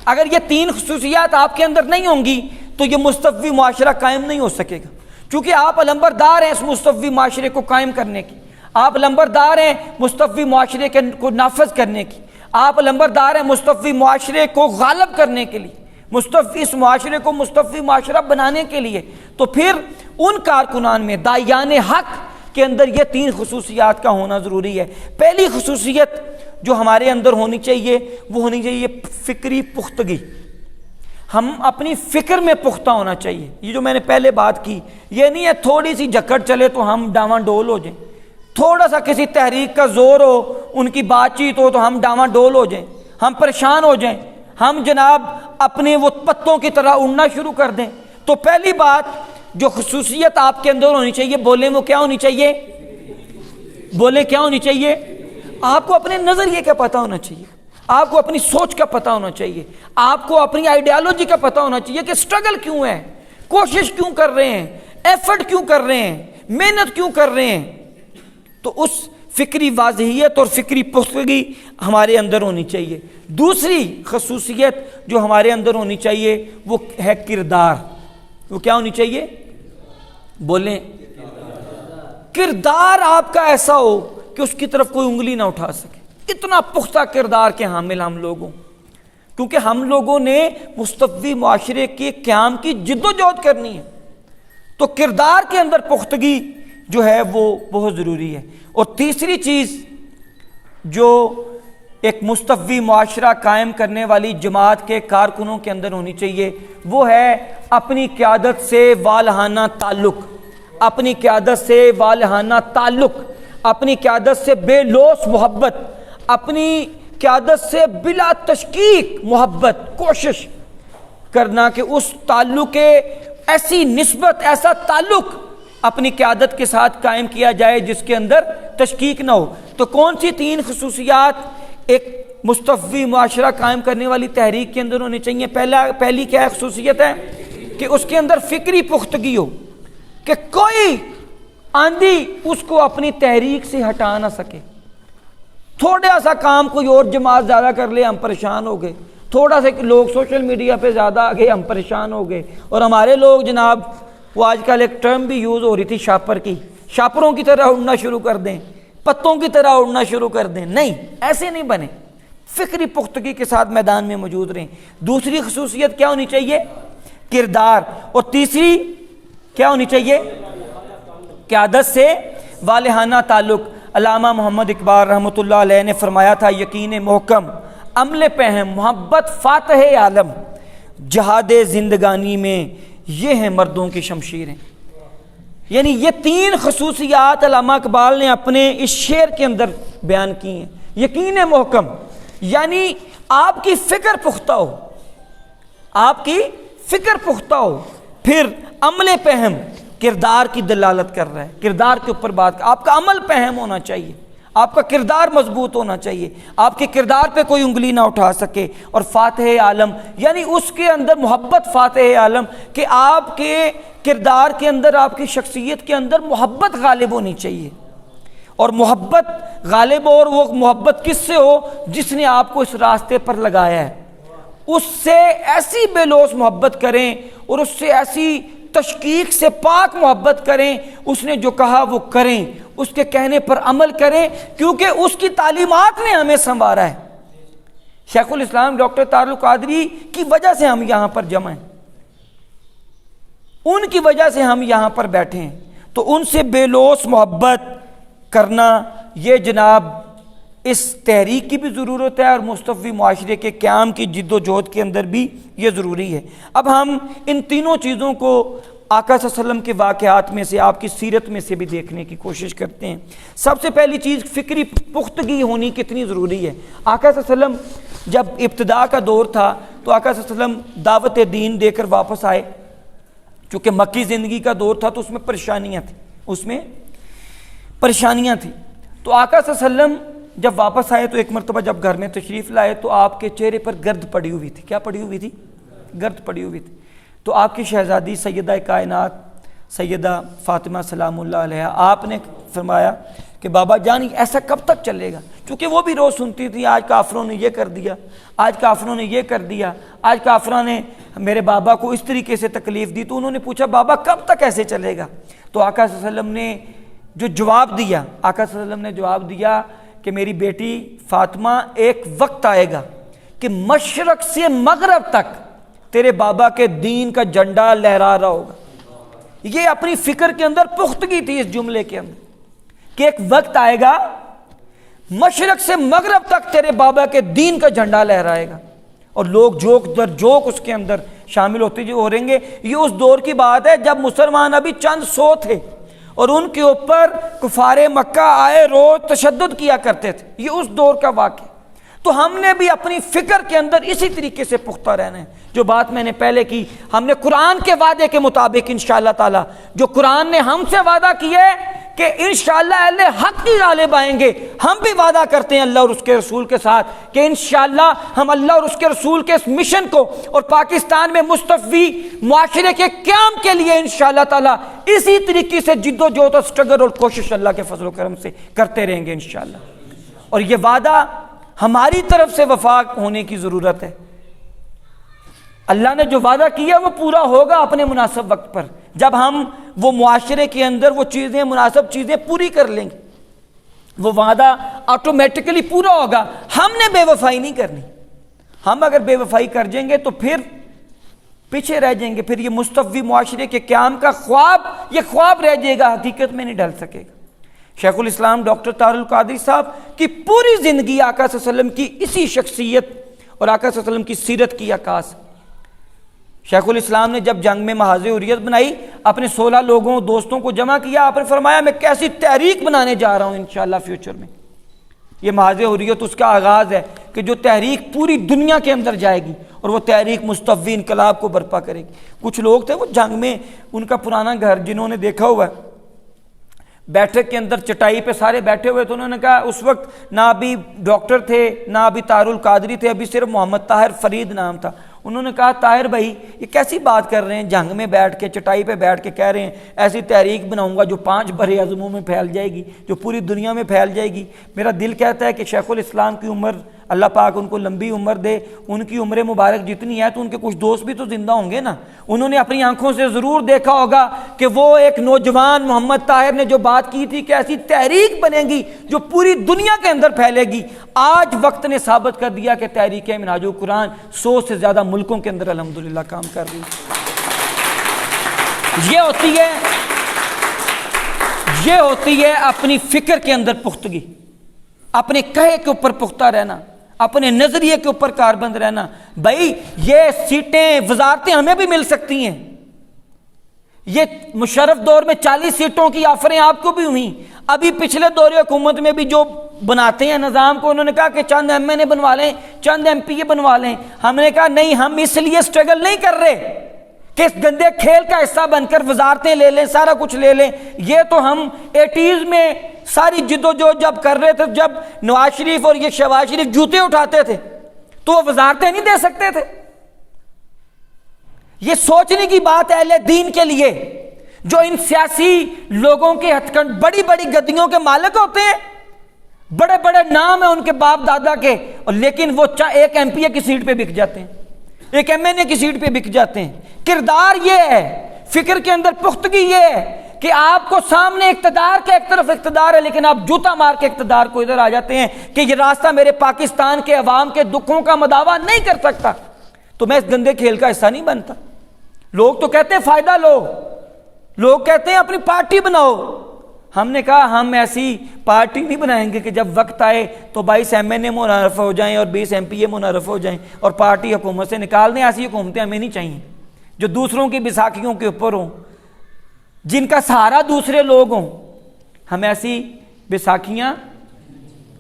اگر یہ تین خصوصیات آپ کے اندر نہیں ہوں گی تو یہ مستوی معاشرہ قائم نہیں ہو سکے گا، کیونکہ آپ علمبردار ہیں اس مستوی معاشرے کو قائم کرنے کی، آپ علمبردار ہیں مستوی معاشرے کو نافذ کرنے کی، آپ علمبردار ہیں مستوی معاشرے کو غالب کرنے کے لیے، اس معاشرے کو مستوی معاشرہ بنانے کے لیے۔ تو پھر ان کارکنان میں، داعیان حق کے اندر یہ 3 خصوصیات کا ہونا ضروری ہے۔ پہلی خصوصیت جو ہمارے اندر ہونی چاہیے وہ ہونی چاہیے فکری پختگی۔ ہم اپنی فکر میں پختہ ہونا چاہیے۔ یہ جو میں نے پہلے بات کی، یہ نہیں ہے تھوڑی سی جھکڑ چلے تو ہم ڈاواں ڈول ہو جائیں، تھوڑا سا کسی تحریک کا زور ہو، ان کی بات چیت ہو تو ہم ڈاواں ڈول ہو جائیں، ہم پریشان ہو جائیں، ہم جناب اپنے وہ پتوں کی طرح اڑنا شروع کر دیں۔ تو پہلی بات جو خصوصیت آپ کے اندر ہونی چاہیے، بولیں وہ کیا ہونی چاہیے؟ بولیں کیا ہونی چاہیے؟ آپ کو اپنے نظریے کا پتہ ہونا چاہیے، آپ کو اپنی سوچ کا پتہ ہونا چاہیے، آپ کو اپنی آئیڈیالوجی کا پتہ ہونا چاہیے کہ سٹرگل کیوں ہے، کوشش کیوں کر رہے ہیں، ایفرٹ کیوں کر رہے ہیں، محنت کیوں کر رہے ہیں۔ تو اس فکری واضحیت اور فکری پختگی ہمارے اندر ہونی چاہیے۔ دوسری خصوصیت جو ہمارے اندر ہونی چاہیے وہ ہے کردار۔ وہ کیا ہونی چاہیے؟ بولیں۔ کردار آپ کا ایسا ہو کہ اس کی طرف کوئی انگلی نہ اٹھا سکے، اتنا پختہ کردار کے حامل ہم لوگ ہوں، کیونکہ ہم لوگوں نے مستوی معاشرے کے قیام کی جد و جہد کرنی ہے۔ تو کردار کے اندر پختگی جو ہے وہ بہت ضروری ہے۔ اور تیسری چیز جو ایک مستوی معاشرہ قائم کرنے والی جماعت کے کارکنوں کے اندر ہونی چاہیے وہ ہے اپنی قیادت سے والہانہ تعلق، اپنی قیادت سے والہانہ تعلق، اپنی قیادت سے بے لوث محبت، اپنی قیادت سے بلا تشکیک محبت، کوشش کرنا کہ اس تعلق کے ایسی نسبت، ایسا تعلق اپنی قیادت کے ساتھ قائم کیا جائے جس کے اندر تشکیک نہ ہو۔ تو کون سی 3 خصوصیات ایک مستوی معاشرہ قائم کرنے والی تحریک کے اندر ہونی چاہیے؟ پہلی کیا خصوصیت ہے کہ اس کے اندر فکری پختگی ہو، کہ کوئی آندھی اس کو اپنی تحریک سے ہٹا نہ سکے۔ تھوڑا سا کام کوئی اور جماعت زیادہ کر لے ہم پریشان ہو گئے، تھوڑا سا لوگ سوشل میڈیا پہ زیادہ آ گئے ہم پریشان ہو گئے، اور ہمارے لوگ جناب وہ آج کل ایک ٹرم بھی یوز ہو رہی تھی شاپر کی، شاپروں کی طرح اڑنا شروع کر دیں، پتوں کی طرح اڑنا شروع کر دیں۔ نہیں، ایسے نہیں بنے، فکری پختگی کے ساتھ میدان میں موجود رہیں۔ دوسری خصوصیت کیا ہونی چاہیے؟ کردار۔ اور تیسری کیا ہونی چاہیے؟ قیادت سے والہانہ تعلق۔ علامہ محمد اقبال رحمۃ اللہ علیہ نے فرمایا تھا، یقین محکم، عمل پہم، محبت فاتح عالم، جہاد زندگانی میں یہ ہیں مردوں کی شمشیریں۔ یعنی یہ 3 خصوصیات علامہ اقبال نے اپنے اس شعر کے اندر بیان کی ہیں۔ یقین محکم یعنی آپ کی فکر پختہ ہو، آپ کی فکر پختہ ہو۔ پھر عمل پہم، کردار کی دلالت کر رہا ہے، کردار کے اوپر بات، آپ کا عمل پہم ہونا چاہیے، آپ کا کردار مضبوط ہونا چاہیے، آپ کے کردار پہ کوئی انگلی نہ اٹھا سکے۔ اور فاتح عالم یعنی اس کے اندر محبت فاتح عالم، کہ آپ کے کردار کے اندر، آپ کی شخصیت کے اندر محبت غالب ہونی چاہیے۔ اور محبت غالب ہو، اور وہ محبت کس سے ہو؟ جس نے آپ کو اس راستے پر لگایا ہے، اس سے ایسی بے لوث محبت کریں اور اس سے ایسی تشکیک سے پاک محبت کریں، اس نے جو کہا وہ کریں، اس کے کہنے پر عمل کریں، کیونکہ اس کی تعلیمات نے ہمیں سنوارا ہے۔ شیخ الاسلام ڈاکٹر طاہر القادری کی وجہ سے ہم یہاں پر جمع ہیں، ان کی وجہ سے ہم یہاں پر بیٹھے ہیں۔ تو ان سے بے لوث محبت کرنا یہ جناب اس تحریک کی بھی ضرورت ہے، اور مستوی معاشرے کے قیام کی جد و جہد کے اندر بھی یہ ضروری ہے۔ اب ہم ان تینوں چیزوں کو آقا صلی اللہ علیہ وسلم کے واقعات میں سے، آپ کی سیرت میں سے بھی دیکھنے کی کوشش کرتے ہیں۔ سب سے پہلی چیز فکری پختگی ہونی کتنی ضروری ہے۔ آقا صلی اللہ علیہ وسلم جب ابتدا کا دور تھا تو آقا صلی اللہ علیہ وسلم دعوت دین دے کر واپس آئے، چونکہ مکی زندگی کا دور تھا تو اس میں پریشانیاں تھیں، تو آقا صلی اللہ علیہ وسلم جب واپس آئے تو ایک مرتبہ جب گھر میں تشریف لائے تو آپ کے چہرے پر گرد پڑی ہوئی تھی۔ کیا پڑی ہوئی تھی؟ گرد پڑی ہوئی تھی۔ تو آپ کی شہزادی سیدہ کائنات سیدہ فاطمہ سلام اللہ علیہ، آپ نے فرمایا کہ بابا جان ایسا کب تک چلے گا؟ چونکہ وہ بھی روز سنتی تھی، آج کافروں نے یہ کر دیا، آج کافروں نے یہ کر دیا، آج کافروں نے میرے بابا کو اس طریقے سے تکلیف دی۔ تو انہوں نے پوچھا بابا کب تک ایسے چلے گا؟ تو آقا صلی اللہ علیہ وسلم نے جو جواب دیا، آقا صلی اللہ علیہ وسلم نے جواب دیا کہ میری بیٹی فاطمہ، ایک وقت آئے گا کہ مشرق سے مغرب تک تیرے بابا کے دین کا جھنڈا لہرا رہا ہوگا۔ یہ اپنی فکر کے اندر پختگی تھی اس جملے کے اندر کہ ایک وقت آئے گا مشرق سے مغرب تک تیرے بابا کے دین کا جھنڈا لہرائے گا، اور لوگ جوک در جوک اس کے اندر شامل ہوتے جو ہو رہیں گے۔ یہ اس دور کی بات ہے جب مسلمان ابھی چند سو تھے اور ان کے اوپر کفار مکہ آئے روز تشدد کیا کرتے تھے، یہ اس دور کا واقعہ۔ تو ہم نے بھی اپنی فکر کے اندر اسی طریقے سے پختہ رہنا ہے۔ جو بات میں نے پہلے کی، ہم نے قرآن کے وعدے کے مطابق انشاءاللہ تعالی، جو قرآن نے ہم سے وعدہ کیا ہے کہ انشاءاللہ اہل حق کی غالب آئیں گے، ہم بھی وعدہ کرتے ہیں اللہ اور اس کے رسول کے ساتھ کہ انشاءاللہ ہم اللہ اور اس کے رسول کے اس مشن کو اور پاکستان میں مستفی معاشرے کے قیام کے لیے انشاءاللہ تعالی اسی طریقے سے جد و جہد اور سٹرگل اور کوشش اللہ کے فضل و کرم سے کرتے رہیں گے انشاءاللہ۔ اور یہ وعدہ ہماری طرف سے وفا ہونے کی ضرورت ہے۔ اللہ نے جو وعدہ کیا وہ پورا ہوگا اپنے مناسب وقت پر، جب ہم وہ معاشرے کے اندر وہ چیزیں مناسب چیزیں پوری کر لیں گے، وہ وعدہ آٹومیٹکلی پورا ہوگا۔ ہم نے بے وفائی نہیں کرنی۔ ہم اگر بے وفائی کر جائیں گے تو پھر پیچھے رہ جائیں گے، پھر یہ مستفی معاشرے کے قیام کا خواب، یہ خواب رہ جائے گا، حقیقت میں نہیں ڈھل سکے گا۔ شیخ الاسلام ڈاکٹر طاہر القادری صاحب کی پوری زندگی آقا صلی اللہ علیہ وسلم کی اسی شخصیت اور آقا صلی اللہ علیہ وسلم کی سیرت کی عکاس۔ شیخ الاسلام نے جب جنگ میں محاذ حریت بنائی، اپنے 16 لوگوں دوستوں کو جمع کیا، آپ نے فرمایا میں کیسی تحریک بنانے جا رہا ہوں انشاءاللہ فیوچر میں۔ یہ محاذ حریت اس کا آغاز ہے کہ جو تحریک پوری دنیا کے اندر جائے گی اور وہ تحریک مستفی انقلاب کو برپا کرے گی۔ کچھ لوگ تھے وہ جنگ میں، ان کا پرانا گھر جنہوں نے دیکھا ہوا ہے، بیٹھک کے اندر چٹائی پہ سارے بیٹھے ہوئے، تو انہوں نے کہا اس وقت نہ ابھی ڈاکٹر تھے نہ ابھی طاہر القادری تھے، ابھی صرف محمد طاہر فرید نام تھا۔ انہوں نے کہا طاہر بھائی یہ کیسی بات کر رہے ہیں، جنگ میں بیٹھ کے چٹائی پہ بیٹھ کے کہہ رہے ہیں ایسی تحریک بناؤں گا جو 5 بر اعظموں میں پھیل جائے گی، جو پوری دنیا میں پھیل جائے گی۔ میرا دل کہتا ہے کہ شیخ الاسلام کی عمر اللہ پاک ان کو لمبی عمر دے، ان کی عمر مبارک جتنی ہے تو ان کے کچھ دوست بھی تو زندہ ہوں گے نا۔ انہوں نے اپنی آنکھوں سے ضرور دیکھا ہوگا کہ وہ ایک نوجوان محمد طاہر نے جو بات کی تھی کہ ایسی تحریک بنے گی جو پوری دنیا کے اندر پھیلے گی۔ آج وقت نے ثابت کر دیا کہ تحریک منہاج القرآن 100 سے زیادہ ملکوں کے اندر الحمدللہ کام کر رہی ہے۔ یہ ہوتی ہے اپنی فکر کے اندر پختگی، اپنے کہے کے اوپر پختہ رہنا، اپنے نظریے کے اوپر کاربند رہنا۔ بھائی یہ سیٹیں وزارتیں ہمیں بھی مل سکتی ہیں، یہ مشرف دور میں 40 سیٹوں کی آفریں آپ کو بھی ہوئیں، ابھی پچھلے دور حکومت میں بھی جو بناتے ہیں نظام کو، انہوں نے کہا کہ چند ایم این اے بنوا لیں، چند ایم پی اے بنوا لیں۔ ہم نے کہا نہیں، ہم اس لیے سٹرگل نہیں کر رہے کہ اس گندے کھیل کا حصہ بن کر وزارتیں لے لیں، سارا کچھ لے لیں۔ یہ تو ہم 80s میں ساری جدوجہد جب کر رہے تھے، جب نواز شریف اور یہ شہباز شریف جوتے اٹھاتے تھے تو وہ وزارتیں نہیں دے سکتے تھے۔ یہ سوچنے کی بات ہے اہل دین کے لیے، جو ان سیاسی لوگوں کے ہتھ کنڈ بڑی بڑی گدیوں کے مالک ہوتے ہیں، بڑے بڑے نام ہیں ان کے باپ دادا کے، لیکن وہ ایک ایم پی اے کی سیٹ پہ بک جاتے ہیں، ایک ایم این اے کی سیٹ پہ بک جاتے ہیں۔ کردار یہ ہے، فکر کے اندر پختگی یہ ہے کہ آپ کو سامنے اقتدار کا ایک طرف اقتدار ہے، لیکن آپ جوتا مار کے اقتدار کو ادھر آ جاتے ہیں کہ یہ راستہ میرے پاکستان کے عوام کے دکھوں کا مداوع نہیں کر سکتا، تو میں اس گندے کھیل کا حصہ نہیں بنتا۔ لوگ تو کہتے ہیں فائدہ لو، لوگ کہتے ہیں اپنی پارٹی بناؤ۔ ہم نے کہا ہم ایسی پارٹی نہیں بنائیں گے کہ جب وقت آئے تو 22 ایم این اے منحرف ہو جائیں اور 20 ایم پی اے منحرف ہو جائیں اور پارٹی حکومت سے نکال دیں۔ ایسی حکومتیں ہمیں نہیں چاہیے جو دوسروں کی بیساکھیوں کے اوپر ہوں، جن کا سہارا دوسرے لوگ ہوں۔ ہم ایسی بیساکھیاں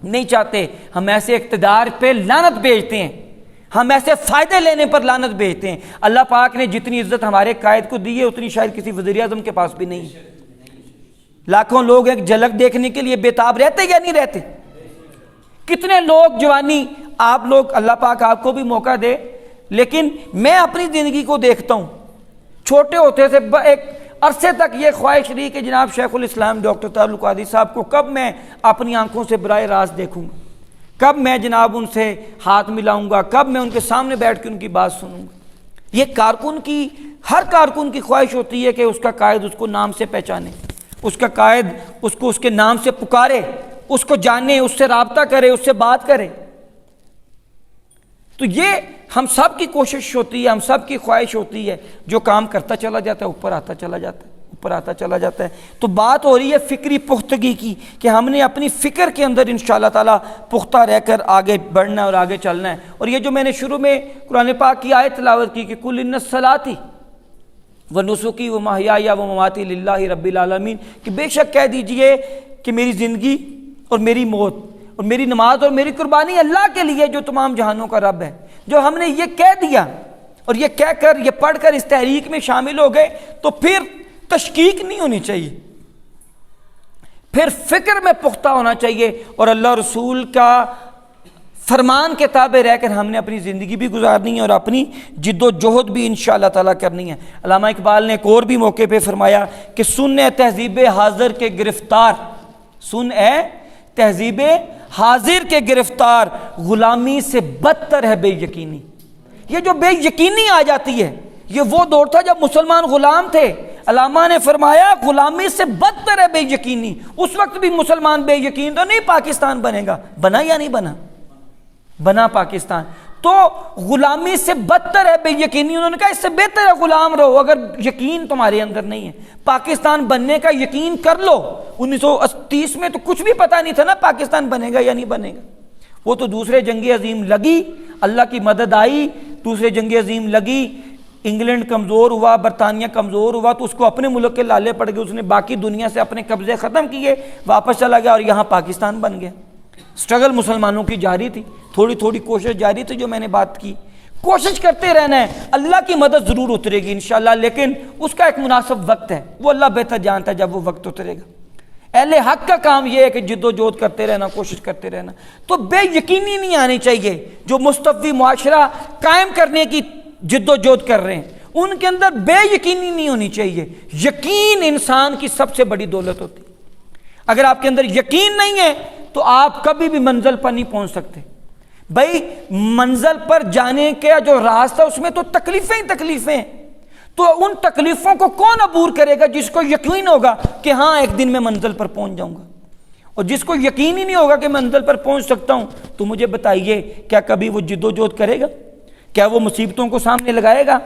نہیں چاہتے، ہم ایسے اقتدار پہ لعنت بھیجتے ہیں، ہم ایسے فائدے لینے پر لعنت بھیجتے ہیں۔ اللہ پاک نے جتنی عزت ہمارے قائد کو دی ہے اتنی شاید کسی وزیر اعظم کے پاس بھی نہیں۔ لاکھوں لوگ ایک جھلک دیکھنے کے لیے بےتاب رہتے یا نہیں رہتے؟ کتنے لوگ جوانی، آپ لوگ اللہ پاک آپ کو بھی موقع دے، لیکن میں اپنی زندگی کو دیکھتا ہوں، چھوٹے ہوتے سے ایک عرصے تک یہ خواہش رہی کہ جناب شیخ الاسلام ڈاکٹر طاہر القادری صاحب کو کب میں اپنی آنکھوں سے براہ راست دیکھوں گا، کب میں جناب ان سے ہاتھ ملاؤں گا، کب میں ان کے سامنے بیٹھ کے ان کی بات سنوں گا۔ یہ کارکن کی، ہر کارکن کی خواہش ہوتی ہے کہ اس کا قائد اس کو نام سے پہچانے، اس کا قائد اس کو اس کے نام سے پکارے، اس کو جانے، اس سے رابطہ کرے، اس سے بات کرے۔ تو یہ ہم سب کی کوشش ہوتی ہے، ہم سب کی خواہش ہوتی ہے، جو کام کرتا چلا جاتا ہے اوپر آتا چلا جاتا ہے۔ اوپر آتا چلا جاتا ہے۔ تو بات ہو رہی ہے فکری پختگی کی کہ ہم نے اپنی فکر کے اندر انشاءاللہ تعالیٰ پختہ رہ کر آگے بڑھنا ہے اور آگے چلنا ہے۔ اور یہ جو میں نے شروع میں قرآن پاک کی آیت تلاوت کی کہ قل ان صلاتی و نسکی و محیای و مماتی للہ رب العالمین، کہ بے شک کہہ دیجئے کہ میری زندگی اور میری موت اور میری نماز اور میری قربانی اللہ کے لیے جو تمام جہانوں کا رب ہے۔ جو ہم نے یہ کہہ دیا اور یہ کہہ کر یہ پڑھ کر اس تحریک میں شامل ہو گئے تو پھر تشکیک نہیں ہونی چاہیے، پھر فکر میں پختہ ہونا چاہیے اور اللہ رسول کا فرمان کے تابع رہ کر ہم نے اپنی زندگی بھی گزارنی ہے اور اپنی جد و جہد بھی انشاءاللہ تعالیٰ کرنی ہے۔ علامہ اقبال نے ایک اور بھی موقع پہ فرمایا کہ سن اے تہذیب حاضر کے گرفتار، سن اے تہذیب حاضر کے گرفتار، غلامی سے بدتر ہے بے یقینی۔ یہ جو بے یقینی آ جاتی ہے، یہ وہ دور تھا جب مسلمان غلام تھے۔ علامہ نے فرمایا غلامی سے بدتر ہے بے یقینی۔ اس وقت بھی مسلمان بے یقین تو نہیں پاکستان بنے گا، بنا یا نہیں بنا؟ بنا پاکستان۔ تو غلامی سے بدتر ہے بے یقینی۔ انہوں نے کہا اس سے بہتر ہے غلام رہو اگر یقین تمہارے اندر نہیں ہے۔ پاکستان بننے کا یقین کر لو۔ 1930 میں تو کچھ بھی پتہ نہیں تھا نا پاکستان بنے گا یا نہیں بنے گا۔ وہ تو دوسرے جنگ عظیم لگی، اللہ کی مدد آئی، دوسرے جنگ عظیم لگی، انگلینڈ کمزور ہوا، برطانیہ کمزور ہوا تو اس کو اپنے ملک کے لالے پڑ گئے، اس نے باقی دنیا سے اپنے قبضے ختم کیے، واپس چلا گیا اور یہاں پاکستان بن گیا۔ سٹرگل مسلمانوں کی جاری تھی، تھوڑی تھوڑی کوشش جاری تھی، جو میں نے بات کی۔ کوشش کرتے رہنا ہے، اللہ کی مدد ضرور اترے گی انشاءاللہ، لیکن اس کا ایک مناسب وقت ہے، وہ اللہ بہتر جانتا ہے جب وہ وقت اترے گا۔ اہل حق کا کام یہ ہے کہ جد و جہد کرتے رہنا، کوشش کرتے رہنا۔ تو بے یقینی نہیں آنی چاہیے۔ جو مستوی معاشرہ قائم کرنے کی جد و جہد کر رہے ہیں ان کے اندر بے یقینی نہیں ہونی چاہیے۔ یقین انسان کی سب سے بڑی دولت ہوتی ہے۔ اگر آپ کے اندر یقین نہیں ہے تو آپ کبھی بھی منزل پر نہیں پہنچ سکتے۔ بھائی منزل پر جانے کا جو راستہ اس میں تو تکلیفیں ہی تکلیفیں ہیں، تو ان تکلیفوں کو کون عبور کرے گا؟ جس کو یقین ہوگا کہ ہاں ایک دن میں منزل پر پہنچ جاؤں گا، اور جس کو یقین ہی نہیں ہوگا کہ منزل پر پہنچ سکتا ہوں تو مجھے بتائیے کیا کبھی وہ جد و جہد کرے گا؟ کیا وہ مصیبتوں کو سامنے لگائے گا،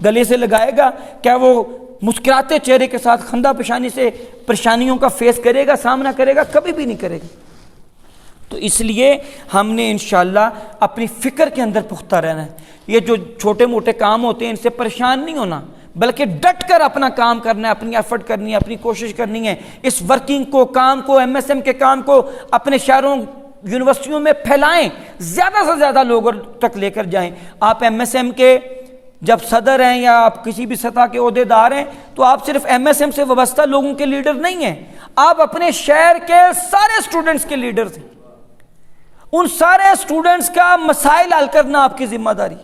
گلے سے لگائے گا؟ کیا وہ مسکراتے چہرے کے ساتھ خندہ پیشانی سے پریشانیوں کا فیس کرے گا، سامنا کرے گا؟ کبھی بھی نہیں کرے گا۔ تو اس لیے ہم نے انشاءاللہ اپنی فکر کے اندر پختہ رہنا ہے۔ یہ جو چھوٹے موٹے کام ہوتے ہیں ان سے پریشان نہیں ہونا، بلکہ ڈٹ کر اپنا کام کرنا ہے، اپنی ایفرٹ کرنی ہے، اپنی کوشش کرنی ہے۔ اس ورکنگ کو، کام کو، ایم ایس ایم کے کام کو اپنے شہروں یونیورسٹیوں میں پھیلائیں، زیادہ سے زیادہ لوگوں تک لے کر جائیں۔ آپ ایم ایس ایم کے جب صدر ہیں یا آپ کسی بھی سطح کے عہدے دار ہیں تو آپ صرف ایم ایس ایم سے وابستہ لوگوں کے لیڈر نہیں ہیں، آپ اپنے شہر کے سارے اسٹوڈنٹس کے لیڈرز ہیں۔ ان سارے اسٹوڈنٹس کا مسائل حل کرنا آپ کی ذمہ داری،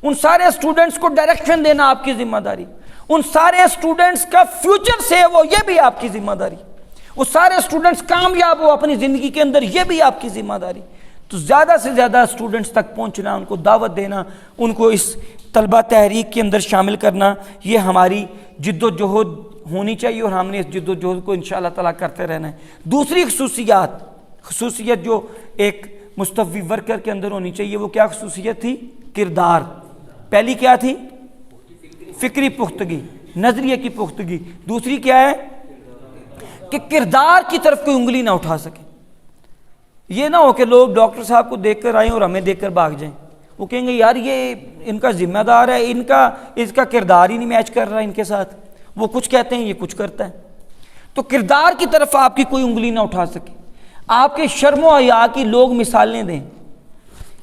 ان سارے اسٹوڈنٹس کو ڈائریکشن دینا آپ کی ذمہ داری، ان سارے اسٹوڈنٹس کا فیوچر سیو ہو یہ بھی آپ کی ذمہ داری، وہ سارے اسٹوڈنٹس کامیاب ہو اپنی زندگی کے اندر یہ بھی آپ کی ذمہ داری۔ تو زیادہ سے زیادہ اسٹوڈنٹس تک پہنچنا، ان کو دعوت دینا، ان کو اس طلبہ تحریک کے اندر شامل کرنا، یہ ہماری جد و جہد ہونی چاہیے اور ہم نے اس جد و جہد کو انشاءاللہ تعالیٰ کرتے رہنا ہے۔ دوسری خصوصیت جو ایک مستوی ورکر کے اندر ہونی چاہیے وہ کیا خصوصیت تھی؟ کردار۔ پہلی کیا تھی؟ فکری پختگی، نظریے کی پختگی۔ دوسری کیا ہے؟ کہ کردار کی طرف کوئی انگلی نہ اٹھا سکے۔ یہ نہ ہو کہ لوگ ڈاکٹر صاحب کو دیکھ کر آئیں اور ہمیں دیکھ کر بھاگ جائیں، وہ کہیں گے یار یہ ان کا ذمہ دار ہے، اس کا کردار ہی نہیں میچ کر رہا ان کے ساتھ، وہ کچھ کہتے ہیں یہ کچھ کرتا ہے۔ تو کردار کی طرف آپ کی کوئی انگلی نہ اٹھا سکے، آپ کے شرم و حیا کی لوگ مثالیں دیں،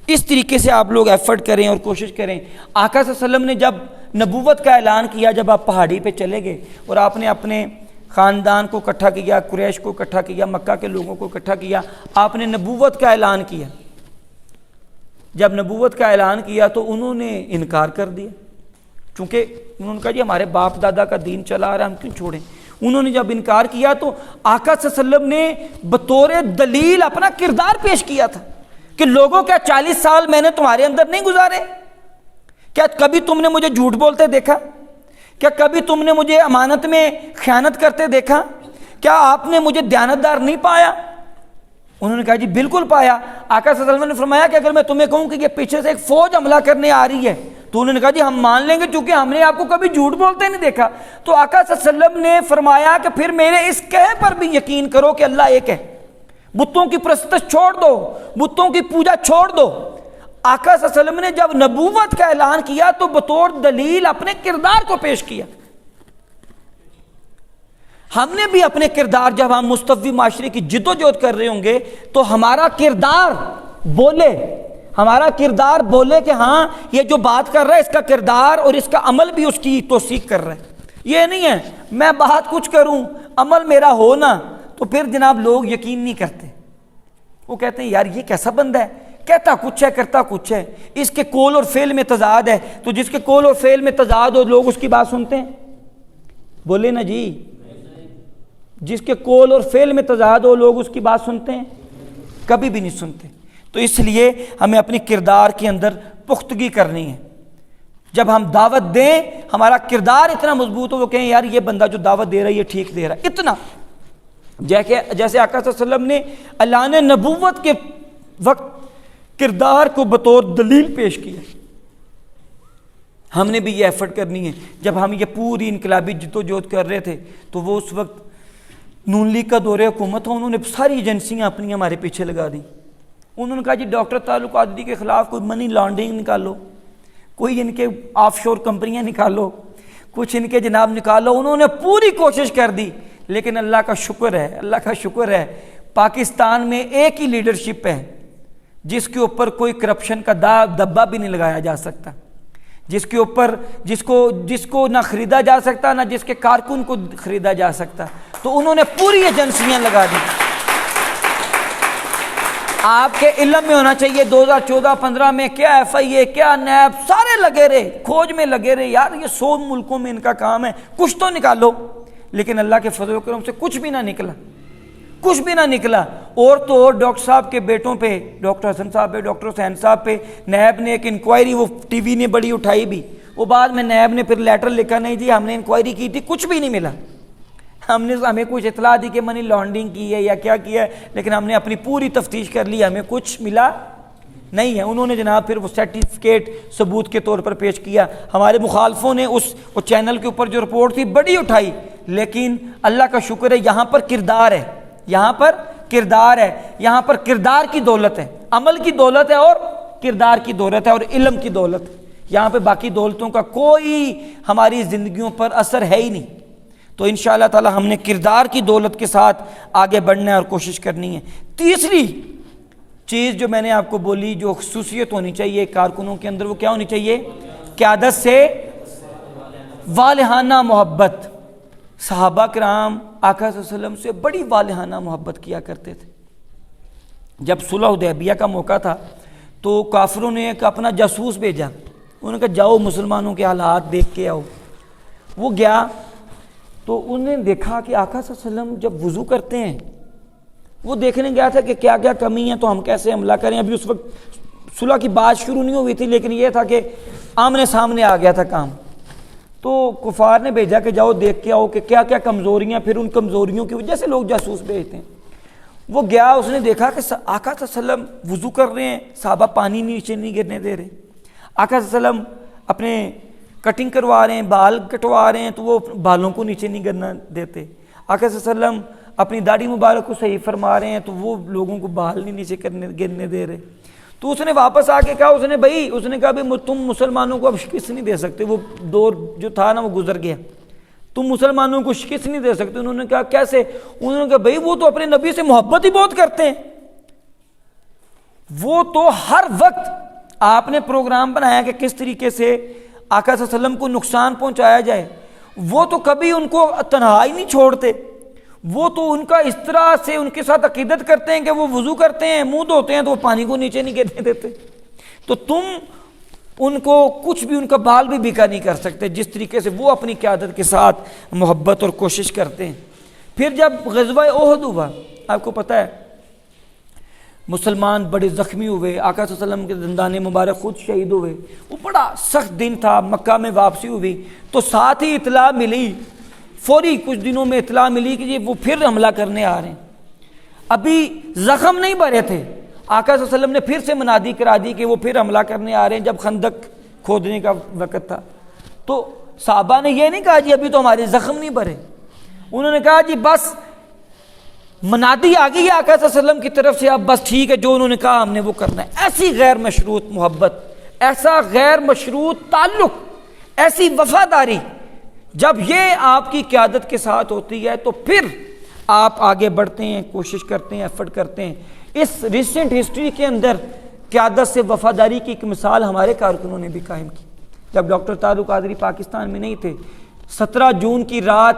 اس طریقے سے آپ لوگ ایفرٹ کریں اور کوشش کریں۔ آقا صلی اللہ علیہ وسلم نے جب نبوت کا اعلان کیا، جب آپ پہاڑی پہ چلے گئے اور آپ نے اپنے خاندان کو اکٹھا کیا، قریش کو اکٹھا کیا، مکہ کے لوگوں کو اکٹھا کیا، آپ نے نبوت کا اعلان کیا۔ جب نبوت کا اعلان کیا تو انہوں نے انکار کر دیا، چونکہ انہوں نے کہا جی ہمارے باپ دادا کا دین چلا آ رہا ہے ہم کیوں چھوڑیں۔ انہوں نے جب انکار کیا تو آقا صلی اللہ علیہ وسلم نے بطور دلیل اپنا کردار پیش کیا تھا کہ لوگوں کیا 40 سال میں نے تمہارے اندر نہیں گزارے؟ کیا کبھی تم نے مجھے جھوٹ بولتے دیکھا؟ کیا کبھی تم نے مجھے امانت میں خیانت کرتے دیکھا؟ کیا آپ نے مجھے دیانتدار نہیں پایا؟ انہوں نے کہا جی بالکل پایا۔ آقا صلی اللہ علیہ وسلم نے فرمایا کہ اگر میں تمہیں کہوں کہ یہ پیچھے سے ایک فوج حملہ کرنے آ رہی ہے تو انہوں نے کہا جی ہم مان لیں گے چونکہ ہم نے آپ کو کبھی جھوٹ بولتے نہیں دیکھا۔ تو آقا صلی اللہ علیہ وسلم نے فرمایا کہ پھر میرے اس کہے پر بھی یقین کرو کہ اللہ ایک ہے، بتوں کی پرستش چھوڑ دو، بتوں کی پوجا چھوڑ دو۔ آقا صلی اللہ علیہ وسلم نے جب نبوت کا اعلان کیا تو بطور دلیل اپنے کردار کو پیش کیا۔ ہم نے بھی اپنے کردار، جب ہم مستوی معاشرے کی جد و جہد کر رہے ہوں گے تو ہمارا کردار بولے کہ ہاں یہ جو بات کر رہا ہے اس کا کردار اور اس کا عمل بھی اس کی توثیق کر رہا ہے۔ یہ نہیں ہے میں بات کچھ کروں عمل میرا ہو نا، تو پھر جناب لوگ یقین نہیں کرتے، وہ کہتے ہیں یار یہ کیسا بندہ ہے، کہتا کچھ ہے کرتا کچھ ہے، اس کے قول اور فعل میں تضاد ہے۔ تو جس کے قول اور فعل میں تضاد ہو لوگ اس کی بات سنتے ہیں؟ بولے نا جی، جس کے قول اور فعل میں تضاد ہو لوگ اس کی بات سنتے ہیں؟ کبھی بھی نہیں سنتے۔ تو اس لیے ہمیں اپنی کردار کے اندر پختگی کرنی ہے۔ جب ہم دعوت دیں ہمارا کردار اتنا مضبوط ہو، وہ کہیں یار یہ بندہ جو دعوت دے رہا ہے یہ ٹھیک دے رہا ہے، اتنا جیسے آقا صلی اللہ علیہ وسلم نے اعلان نبوت کے وقت کردار کو بطور دلیل پیش کیا، ہم نے بھی یہ ایفرٹ کرنی ہے۔ جب ہم یہ پوری انقلابی جد و جہد کر رہے تھے تو وہ اس وقت نون لیگ کا دور حکومت ہو، انہوں نے ساری ایجنسیاں اپنی ہمارے پیچھے لگا دیں۔ انہوں نے کہا جی ڈاکٹر تعلق قادری کے خلاف کوئی منی لانڈرنگ نکالو، کوئی ان کے آف شور کمپنیاں نکالو، کچھ ان کے جناب نکالو۔ انہوں نے پوری کوشش کر دی، لیکن اللہ کا شکر ہے پاکستان میں ایک ہی لیڈرشپ ہے جس کے اوپر کوئی کرپشن کا دبا بھی نہیں لگایا جا سکتا، جس کے اوپر جس کو نہ خریدا جا سکتا نہ جس کے کارکن کو خریدا جا سکتا۔ تو انہوں نے پوری ایجنسیاں لگا دی۔ آپ کے علم میں ہونا چاہیے 2014-15 میں کیا ایف آئی اے کیا نیب سارے لگے رہے، کھوج میں لگے رہے، یار یہ 100 ملکوں میں ان کا کام ہے، کچھ تو نکالو۔ لیکن اللہ کے فضل و کرم سے کچھ بھی نہ نکلا۔ اور تو اور ڈاکٹر صاحب کے بیٹوں پہ، ڈاکٹر حسن صاحب پہ، ڈاکٹر حسین صاحب پہ نیب نے ایک انکوائری، وہ ٹی وی نے بڑی اٹھائی بھی، وہ بعد میں نیب نے پھر لیٹر لکھا نہیں جی ہم نے انکوائری کی تھی، کچھ بھی نہیں ملا۔ ہمیں کچھ اطلاع دی کہ منی لانڈرنگ کی ہے یا کیا کیا ہے، لیکن ہم نے اپنی پوری تفتیش کر لی، ہمیں کچھ ملا نہیں ہے۔ انہوں نے جناب پھر وہ سرٹیفکیٹ ثبوت کے طور پر پیش کیا۔ ہمارے مخالفوں نے اس چینل کے اوپر جو رپورٹ تھی بڑی اٹھائی، لیکن اللہ کا شکر ہے یہاں پر کردار ہے، یہاں پر کردار کی دولت ہے، عمل کی دولت ہے اور کردار کی دولت ہے اور علم کی دولت ہے۔ یہاں پہ باقی دولتوں کا کوئی ہماری زندگیوں پر اثر ہے ہی نہیں۔ تو انشاءاللہ تعالی ہم نے کردار کی دولت کے ساتھ آگے بڑھنا ہے اور کوشش کرنی ہے۔ تیسری چیز جو میں نے آپ کو بولی، جو خصوصیت ہونی چاہیے کارکنوں کے اندر، وہ کیا ہونی چاہیے؟ قیادت سے والہانہ محبت۔ صحابہ کرام آقا صلی اللہ علیہ وسلم سے بڑی والہانہ محبت کیا کرتے تھے۔ جب صلح حدیبیہ کا موقع تھا تو کافروں نے ایک اپنا جاسوس بھیجا، انہوں نے کہا جاؤ مسلمانوں کے حالات دیکھ کے آؤ۔ وہ گیا تو انہوں نے دیکھا کہ آقا صلی اللہ علیہ وسلم جب وضو کرتے ہیں، وہ دیکھنے گیا تھا کہ کیا کیا کمی ہے تو ہم کیسے حملہ کریں۔ ابھی اس وقت صلح کی بات شروع نہیں ہوئی تھی، لیکن یہ تھا کہ آمنے سامنے آ گیا تھا کام۔ تو کفار نے بھیجا کہ جاؤ دیکھ کے آؤ کہ کیا کیا کمزوریاں، پھر ان کمزوریوں کی وجہ سے لوگ جاسوس بھیجتے ہیں۔ وہ گیا، اس نے دیکھا کہ آقا صلی اللہ علیہ وسلم وضو کر رہے ہیں، صحابہ پانی نیچے نہیں گرنے دے رہے، آقا صلی اللہ علیہ وسلم اپنے کٹنگ کروا رہے ہیں، بال کٹوا رہے ہیں تو وہ بالوں کو نیچے نہیں گرنا دیتے، آقا صلی اللہ علیہ وسلم اپنی داڑھی مبارک کو صحیح فرما رہے ہیں تو وہ لوگوں کو بال نہیں نیچے گرنے دے رہے۔ تو اس نے واپس آ کے کہا، اس نے کہا بھائی تم مسلمانوں کو اب شکست نہیں دے سکتے، وہ دور جو تھا نا وہ گزر گیا، تم مسلمانوں کو شکست نہیں دے سکتے۔ انہوں نے کہا کیسے؟ انہوں نے کہا بھائی وہ تو اپنے نبی سے محبت ہی بہت کرتے ہیں، وہ تو ہر وقت آپ نے پروگرام بنایا کہ کس طریقے سے آقا صلی اللہ علیہ وسلم کو نقصان پہنچایا جائے، وہ تو کبھی ان کو تنہا ہی نہیں چھوڑتے، وہ تو ان کا اس طرح سے ان کے ساتھ عقیدت کرتے ہیں کہ وہ وضو کرتے ہیں، منہ دھوتے ہیں تو وہ پانی کو نیچے نہیں گرنے دیتے۔ تو تم ان کو کچھ بھی، ان کا بال بھی بیکا نہیں کر سکتے، جس طریقے سے وہ اپنی قیادت کے ساتھ محبت اور کوشش کرتے ہیں۔ پھر جب غزوہ احد ہوا، آپ کو پتہ ہے مسلمان بڑے زخمی ہوئے، آقا صلی اللہ علیہ وسلم کے دندان مبارک خود شہید ہوئے، وہ بڑا سخت دن تھا، مکہ میں واپسی ہوئی تو ساتھ ہی اطلاع ملی، فوری کچھ دنوں میں اطلاع ملی کہ وہ پھر حملہ کرنے آ رہے ہیں۔ ابھی زخم نہیں بھرے تھے، آقا صلی اللہ علیہ وسلم نے پھر سے منادی کرا دی کہ وہ پھر حملہ کرنے آ رہے ہیں۔ جب خندق کھودنے کا وقت تھا. تو صحابہ نے یہ نہیں کہا جی ابھی تو ہمارے زخم نہیں بھرے, انہوں نے کہا جی بس منادی آ گئی آقا صلی اللہ علیہ وسلم کی طرف سے, اب بس ٹھیک ہے جو انہوں نے کہا ہم نے وہ کرنا ہے. ایسی غیر مشروط محبت, ایسا غیر مشروط تعلق, ایسی وفاداری جب یہ آپ کی قیادت کے ساتھ ہوتی ہے تو پھر آپ آگے بڑھتے ہیں, کوشش کرتے ہیں, ایفرٹ کرتے ہیں. اس ریسنٹ ہسٹری کے اندر قیادت سے وفاداری کی ایک مثال ہمارے کارکنوں نے بھی قائم کی. جب ڈاکٹر تعلق قادری پاکستان میں نہیں تھے, 17 جون کی رات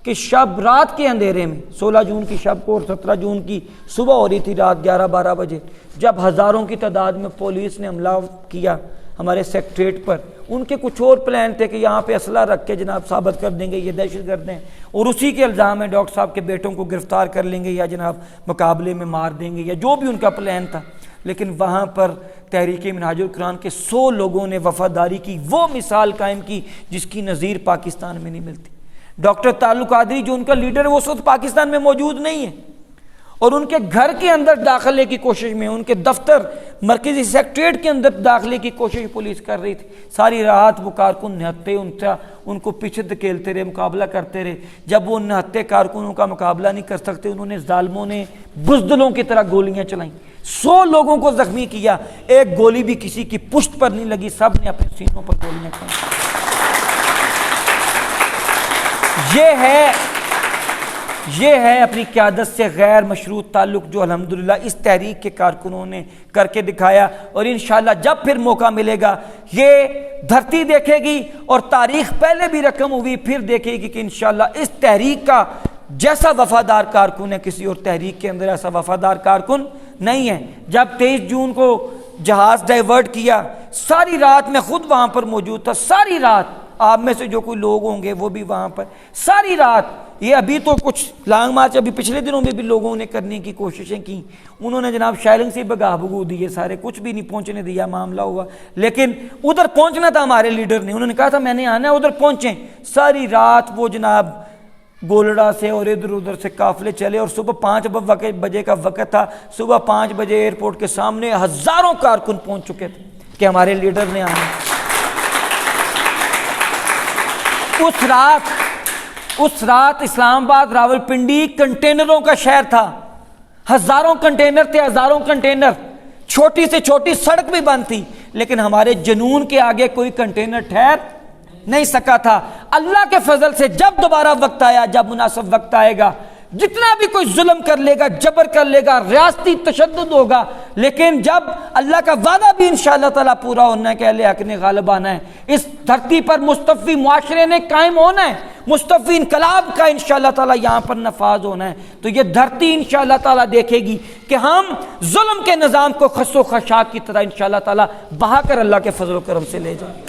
کہ شب رات کے اندھیرے میں, 16 جون کی شب کو اور 17 جون کی صبح ہو رہی تھی رات 11-12 بجے, جب ہزاروں کی تعداد میں پولیس نے حملہ کیا ہمارے سیکٹریٹ پر. ان کے کچھ اور پلان تھے کہ یہاں پہ اسلحہ رکھ کے جناب ثابت کر دیں گے یہ دہشت گرد ہیں, اور اسی کے الزام میں ڈاکٹر صاحب کے بیٹوں کو گرفتار کر لیں گے یا جناب مقابلے میں مار دیں گے, یا جو بھی ان کا پلان تھا. لیکن وہاں پر تحریک منہاج القرآن کے 100 لوگوں نے وفاداری کی وہ مثال قائم کی جس کی نظیر پاکستان میں نہیں ملتی. ڈاکٹر تعلق قادری جو ان کا لیڈر ہے وہ اس وقت پاکستان میں موجود نہیں ہے, اور ان کے گھر کے اندر داخلے کی کوشش میں, ان کے دفتر مرکزی سیکٹریٹ کے اندر داخلے کی کوشش پولیس کر رہی تھی. ساری رات وہ کارکن نہتے ان کو پیچھے دھکیلتے رہے, مقابلہ کرتے رہے. جب وہ نہتے کارکنوں کا مقابلہ نہیں کر سکتے, انہوں نے ظالموں نے بزدلوں کی طرح گولیاں چلائیں, 100 لوگوں کو زخمی کیا. ایک گولی بھی کسی کی پشت پر نہیں لگی, سب نے اپنے سینوں پر گولیاں کھائیں. یہ ہے اپنی قیادت سے غیر مشروط تعلق جو الحمدللہ اس تحریک کے کارکنوں نے کر کے دکھایا. اور انشاءاللہ جب پھر موقع ملے گا یہ دھرتی دیکھے گی, اور تاریخ پہلے بھی رقم ہوئی پھر دیکھے گی کہ انشاءاللہ اس تحریک کا جیسا وفادار کارکن ہے کسی اور تحریک کے اندر ایسا وفادار کارکن نہیں ہے. جب 23 جون کو جہاز ڈائیورٹ کیا, ساری رات میں خود وہاں پر موجود تھا, ساری رات آپ میں سے جو کوئی لوگ ہوں گے وہ بھی وہاں پر ساری رات. یہ ابھی تو کچھ لانگ مارچ ابھی پچھلے دنوں میں بھی لوگوں نے کرنے کی کوششیں کی, انہوں نے جناب شیلنگ سے بگا بگو دیے سارے, کچھ بھی نہیں پہنچنے دیا, معاملہ ہوا. لیکن ادھر پہنچنا تھا ہمارے لیڈر نے, انہوں نے کہا تھا میں نے آنا ہے, ادھر پہنچیں. ساری رات وہ جناب گولڑا سے اور ادھر ادھر سے قافلے چلے, اور صبح 5 بجے کا وقت تھا. صبح 5 بجے ایئرپورٹ کے سامنے ہزاروں کارکن پہنچ چکے تھے کہ ہمارے لیڈر نے آنا. اس رات اسلام آباد راولپنڈی کنٹینروں کا شہر تھا, ہزاروں کنٹینر تھے, ہزاروں کنٹینر, چھوٹی سے چھوٹی سڑک بھی بند تھی, لیکن ہمارے جنون کے آگے کوئی کنٹینر ٹھہر نہیں سکا تھا. اللہ کے فضل سے جب دوبارہ وقت آیا, جب مناسب وقت آئے گا, جتنا بھی کوئی ظلم کر لے گا, جبر کر لے گا, ریاستی تشدد ہوگا, لیکن جب اللہ کا وعدہ بھی انشاءاللہ تعالیٰ پورا ہونا ہے کہ اہل حق نے غالب آنا ہے, اس دھرتی پر مصطفی معاشرے نے قائم ہونا ہے, مصطفی انقلاب کا انشاءاللہ تعالیٰ یہاں پر نفاذ ہونا ہے, تو یہ دھرتی انشاءاللہ تعالیٰ دیکھے گی کہ ہم ظلم کے نظام کو خس و خشاک کی طرح انشاءاللہ تعالیٰ بہا کر اللہ کے فضل و کرم سے لے جائیں.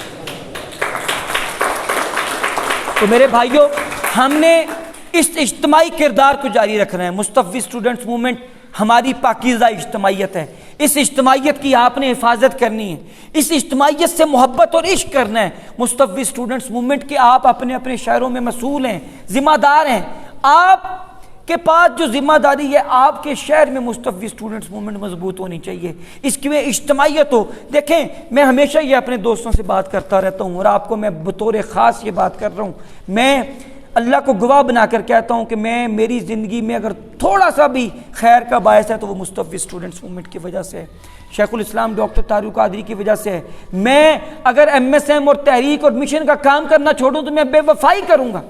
تو میرے بھائیوں, ہم نے اس اجتماعی کردار کو جاری رکھنا ہے. مصطفی اسٹوڈنٹس موومنٹ ہماری پاکیزہ اجتماعیت ہے, اس اجتماعیت کی آپ نے حفاظت کرنی ہے, اس اجتماعیت سے محبت اور عشق کرنا ہے. مصطفی اسٹوڈنٹس موومنٹ کے آپ اپنے اپنے شہروں میں مسئول ہیں, ذمہ دار ہیں. آپ کے پاس جو ذمہ داری ہے, آپ کے شہر میں مصطفی اسٹوڈنٹس موومنٹ مضبوط ہونی چاہیے, اس کی میں اجتماعیت ہو. دیکھیں میں ہمیشہ یہ اپنے دوستوں سے بات کرتا رہتا ہوں, اور آپ کو میں بطور خاص یہ بات کر رہا ہوں, میں اللہ کو گواہ بنا کر کہتا ہوں کہ میری زندگی میں اگر تھوڑا سا بھی خیر کا باعث ہے تو وہ مصطفی اسٹوڈنٹس موومنٹ کی وجہ سے ہے, شیخ الاسلام ڈاکٹر تعلق قادری کی وجہ سے ہے. میں اگر MSM اور تحریک اور مشن کا کام کرنا چھوڑوں تو میں بے وفائی کروں گا.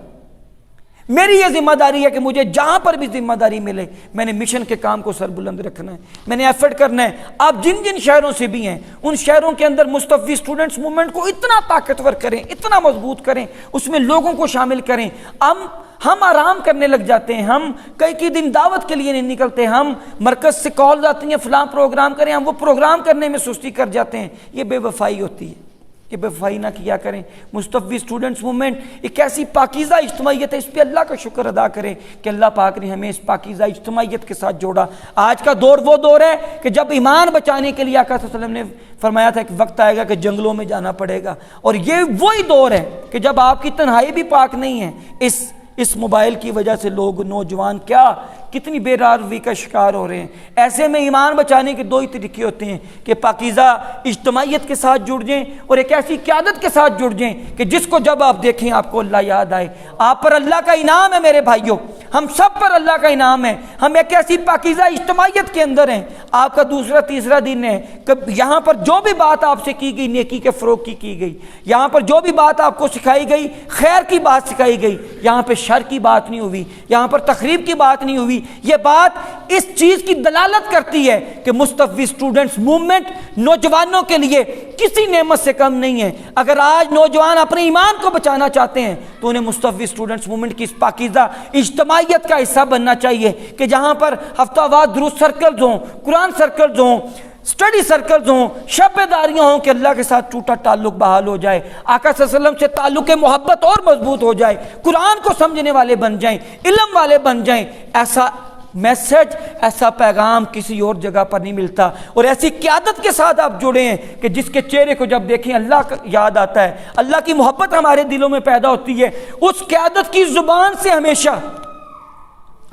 میری یہ ذمہ داری ہے کہ مجھے جہاں پر بھی ذمہ داری ملے میں نے مشن کے کام کو سر بلند رکھنا ہے, میں نے ایفرٹ کرنا ہے. آپ جن جن شہروں سے بھی ہیں ان شہروں کے اندر مصطفی اسٹوڈنٹس موومنٹ کو اتنا طاقتور کریں, اتنا مضبوط کریں, اس میں لوگوں کو شامل کریں. ہم آرام کرنے لگ جاتے ہیں, ہم کئی دن دعوت کے لیے نہیں نکلتے, ہم مرکز سے کال آتی ہیں فلاں پروگرام کریں, ہم وہ پروگرام کرنے میں سستی کر جاتے ہیں. یہ بے وفائی ہوتی ہے, کہ بے وفائی نہ کیا کریں. مصطفی اسٹوڈنٹس موومنٹ ایک ایسی پاکیزہ اجتماعیت ہے, اس پہ اللہ کا شکر ادا کریں کہ اللہ پاک نے ہمیں اس پاکیزہ اجتماعیت کے ساتھ جوڑا. آج کا دور وہ دور ہے کہ جب ایمان بچانے کے لیے آقا صلی اللہ علیہ وسلم نے فرمایا تھا کہ وقت آئے گا کہ جنگلوں میں جانا پڑے گا, اور یہ وہی دور ہے کہ جب آپ کی تنہائی بھی پاک نہیں ہے, اس اس موبائل کی وجہ سے لوگ نوجوان کیا کتنی بے روی کا شکار ہو رہے ہیں۔ ایسے میں ایمان بچانے کے دو ہی طریقے ہوتے ہیں کہ پاکیزہ اجتماعیت کے ساتھ جڑ جائیں اور ایک ایسی قیادت کے ساتھ جڑ جائیں کہ جس کو جب آپ دیکھیں آپ کو اللہ یاد آئے۔ آپ پر اللہ کا انعام ہے میرے بھائیوں، ہم سب پر اللہ کا انعام ہے، ہم ایک ایسی پاکیزہ اجتماعیت کے اندر ہیں۔ آپ کا دوسرا تیسرا دن ہے کہ یہاں پر جو بھی بات آپ سے کی گئی نیکی کے فروغ کی گئی، یہاں پر جو بھی بات آپ کو سکھائی گئی خیر کی بات سکھائی گئی، یہاں پہ شر کی بات نہیں ہوئی، یہاں پر تخریب کی بات نہیں ہوئی۔ یہ بات اس چیز کی دلالت کرتی ہے کہ مصطفی سٹوڈنٹس موومنٹ نوجوانوں کے لیے کسی نعمت سے کم نہیں ہے۔ اگر آج نوجوان اپنے ایمان کو بچانا چاہتے ہیں تو انہیں مصطفی سٹوڈنٹس موومنٹ کی اس پاکیزہ اجتماعیت کا حصہ بننا چاہیے کہ جہاں پر ہفتہ وار دروس سرکلز ہوں، قرآن سرکلز ہوں، اسٹڈی سرکلز ہوں، شب بیداریاں ہوں کہ اللہ کے ساتھ ٹوٹا تعلق بحال ہو جائے، آقا صلی اللہ علیہ وسلم سے تعلق محبت اور مضبوط ہو جائے، قرآن کو سمجھنے والے بن جائیں، علم والے بن جائیں۔ ایسا میسج، ایسا پیغام کسی اور جگہ پر نہیں ملتا، اور ایسی قیادت کے ساتھ آپ جڑے ہیں کہ جس کے چہرے کو جب دیکھیں اللہ کا یاد آتا ہے، اللہ کی محبت ہمارے دلوں میں پیدا ہوتی ہے۔ اس قیادت کی زبان سے ہمیشہ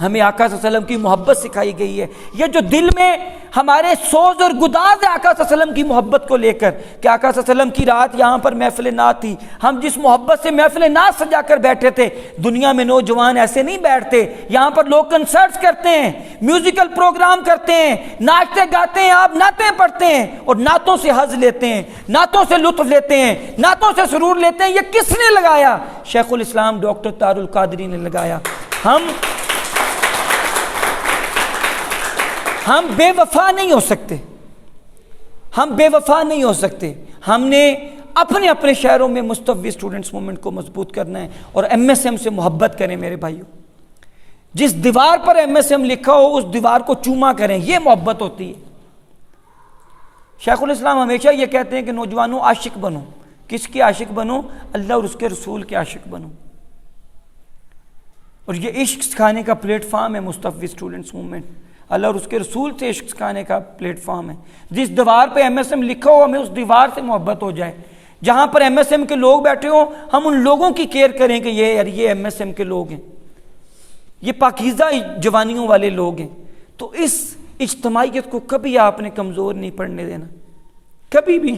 ہمیں آقا صلی اللہ علیہ وسلم کی محبت سکھائی گئی ہے۔ یہ جو دل میں ہمارے سوز اور گداز ہے آقا صلی اللہ علیہ وسلم کی محبت کو لے کر کہ آقا صلی اللہ علیہ وسلم کی رات یہاں پر محفل نعت تھی، ہم جس محبت سے محفل نعت سجا کر بیٹھے تھے، دنیا میں نوجوان ایسے نہیں بیٹھتے۔ یہاں پر لوگ کنسرٹس کرتے ہیں، میوزیکل پروگرام کرتے ہیں، ناچتے گاتے ہیں، آپ نعتیں پڑھتے ہیں اور نعتوں سے حظ لیتے ہیں، نعتوں سے لطف لیتے ہیں، نعتوں سے سرور لیتے ہیں۔ یہ کس نے لگایا؟ شیخ الاسلام ڈاکٹر طاہر القادری نے لگایا۔ ہم بے وفا نہیں ہو سکتے، ہم بے وفا نہیں ہو سکتے۔ ہم نے اپنے اپنے شہروں میں مصطفی سٹوڈنٹس موومنٹ کو مضبوط کرنا ہے اور ایم ایس ایم سے محبت کریں میرے بھائیوں۔ جس دیوار پر ایم ایس ایم لکھا ہو اس دیوار کو چوما کریں، یہ محبت ہوتی ہے۔ شیخ الاسلام ہمیشہ یہ کہتے ہیں کہ نوجوانوں عاشق بنو۔ کس کی عاشق بنو؟ اللہ اور اس کے رسول کے عاشق بنو۔ اور یہ عشق سکھانے کا پلیٹ فارم ہے مصطفی سٹوڈنٹس موومنٹ، اللہ اور اس کے رسول سے عشق سکھانے کا پلیٹ فارم ہے۔ جس دیوار پہ ایم ایس ایم لکھا ہو ہمیں اس دیوار سے محبت ہو جائے۔ جہاں پر ایم ایس ایم کے لوگ بیٹھے ہوں ہم ان لوگوں کی کیئر کریں کہ یہ ایم ایس ایم کے لوگ ہیں، یہ پاکیزہ جوانیوں والے لوگ ہیں۔ تو اس اجتماعیت کو کبھی آپ نے کمزور نہیں پڑنے دینا، کبھی بھی۔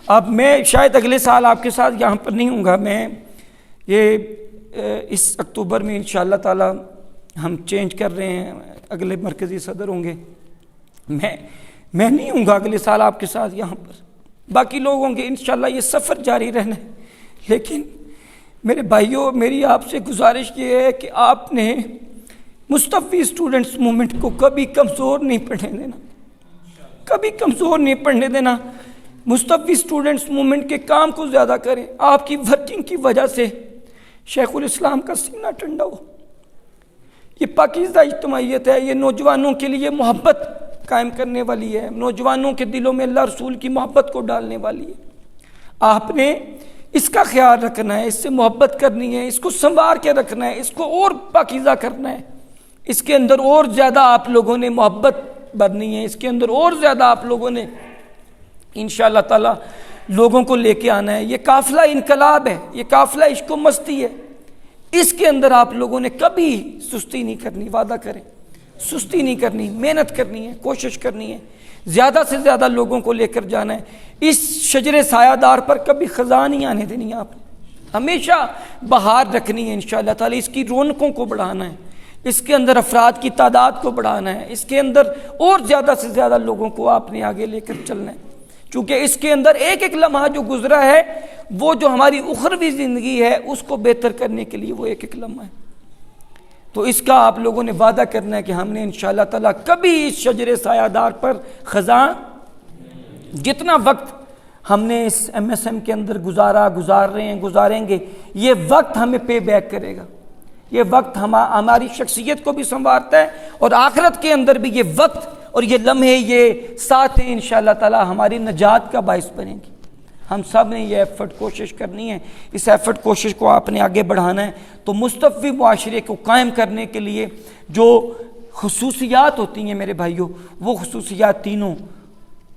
اب میں شاید اگلے سال آپ کے ساتھ یہاں پر نہیں ہوں گا، میں اس اکتوبر میں انشاءاللہ تعالی ہم چینج کر رہے ہیں، اگلے مرکزی صدر ہوں گے، میں نہیں ہوں گا اگلے سال آپ کے ساتھ یہاں پر، باقی لوگ ہوں گے انشاءاللہ۔ یہ سفر جاری رہنا ہے، لیکن میرے بھائیوں میری آپ سے گزارش یہ ہے کہ آپ نے مصطفی سٹوڈنٹس موومنٹ کو کبھی کمزور نہیں پڑنے دینا، کبھی کمزور نہیں پڑنے دینا۔ مصطفی سٹوڈنٹس موومنٹ کے کام کو زیادہ کریں۔ آپ کی ورکنگ کی وجہ سے شیخ الاسلام کا سینہ ٹھنڈا ہو۔ یہ پاکیزہ اجتماعیت ہے، یہ نوجوانوں کے لیے محبت قائم کرنے والی ہے، نوجوانوں کے دلوں میں اللہ رسول کی محبت کو ڈالنے والی ہے۔ آپ نے اس کا خیال رکھنا ہے، اس سے محبت کرنی ہے، اس کو سنوار کے رکھنا ہے، اس کو اور پاکیزہ کرنا ہے، اس کے اندر اور زیادہ آپ لوگوں نے محبت بھرنی ہے، اس کے اندر اور زیادہ آپ لوگوں نے انشاءاللہ تعالی لوگوں کو لے کے آنا ہے۔ یہ قافلہ انقلاب ہے، یہ قافلہ عشق و مستی ہے، اس کے اندر آپ لوگوں نے کبھی سستی نہیں کرنی، وعدہ کریں سستی نہیں کرنی، محنت کرنی ہے، کوشش کرنی ہے، زیادہ سے زیادہ لوگوں کو لے کر جانا ہے۔ اس شجر سایہ دار پر کبھی خزاں نہیں آنے دینی، آپ نے ہمیشہ بہار رکھنی ہے انشاءاللہ تعالی، اس کی رونقوں کو بڑھانا ہے، اس کے اندر افراد کی تعداد کو بڑھانا ہے، اس کے اندر اور زیادہ سے زیادہ لوگوں کو آپ نے آگے لے کر چلنا ہے، چونکہ اس کے اندر ایک ایک لمحہ جو گزرا ہے وہ جو ہماری اخروی زندگی ہے اس کو بہتر کرنے کے لیے وہ ایک ایک لمحہ ہے۔ تو اس کا آپ لوگوں نے وعدہ کرنا ہے کہ ہم نے انشاءاللہ تعالیٰ کبھی اس شجر سایہ دار پر خزاں، جتنا وقت ہم نے اس ایم ایس ایم کے اندر گزار رہے ہیں، گزاریں گے، یہ وقت ہمیں پے بیک کرے گا، یہ وقت ہماری شخصیت کو بھی سنوارتا ہے اور آخرت کے اندر بھی یہ وقت اور یہ لمحے، یہ ساتھ ہیں انشاءاللہ تعالی ہماری نجات کا باعث بنیں گی۔ ہم سب نے یہ ایفرٹ کوشش کرنی ہے، اس ایفرٹ کوشش کو آپ نے آگے بڑھانا ہے۔ تو مصطفی معاشرے کو قائم کرنے کے لیے جو خصوصیات ہوتی ہیں میرے بھائیوں، وہ خصوصیات تینوں،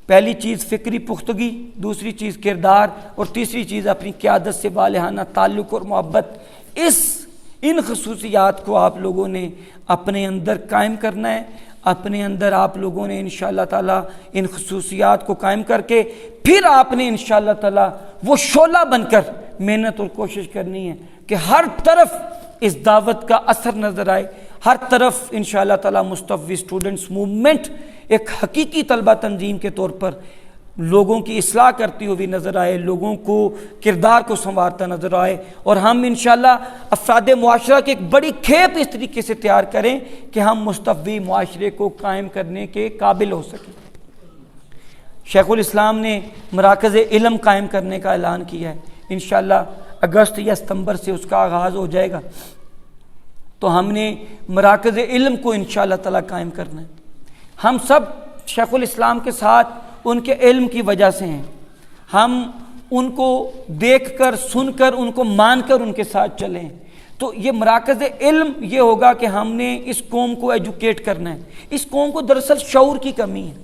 پہلی چیز فکری پختگی، دوسری چیز کردار، اور تیسری چیز اپنی قیادت سے والہانہ تعلق اور محبت۔ اس ان خصوصیات کو آپ لوگوں نے اپنے اندر قائم کرنا ہے. اپنے اندر آپ لوگوں نے انشاءاللہ تعالیٰ ان خصوصیات کو قائم کر کے پھر آپ نے انشاءاللہ تعالیٰ وہ شعلہ بن کر محنت اور کوشش کرنی ہے کہ ہر طرف اس دعوت کا اثر نظر آئے. ہر طرف انشاءاللہ تعالیٰ مصطفی اسٹوڈنٹس موومنٹ ایک حقیقی طلبہ تنظیم کے طور پر لوگوں کی اصلاح کرتی ہوئی نظر آئے, لوگوں کو کردار کو سنوارتا نظر آئے, اور ہم انشاءاللہ افراد معاشرہ کی ایک بڑی کھیپ اس طریقے سے تیار کریں کہ ہم مصطفی معاشرے کو قائم کرنے کے قابل ہو سکیں. شیخ الاسلام نے مراکز علم قائم کرنے کا اعلان کیا ہے. انشاءاللہ اگست یا ستمبر سے اس کا آغاز ہو جائے گا. تو ہم نے مراکز علم کو انشاءاللہ تعالیٰ قائم کرنا ہے. ہم سب شیخ الاسلام کے ساتھ ان کے علم کی وجہ سے ہیں. ہم ان کو دیکھ کر, سن کر, ان کو مان کر ان کے ساتھ چلیں. تو یہ مراکز علم یہ ہوگا کہ ہم نے اس قوم کو ایجوکیٹ کرنا ہے. اس قوم کو دراصل شعور کی کمی ہے.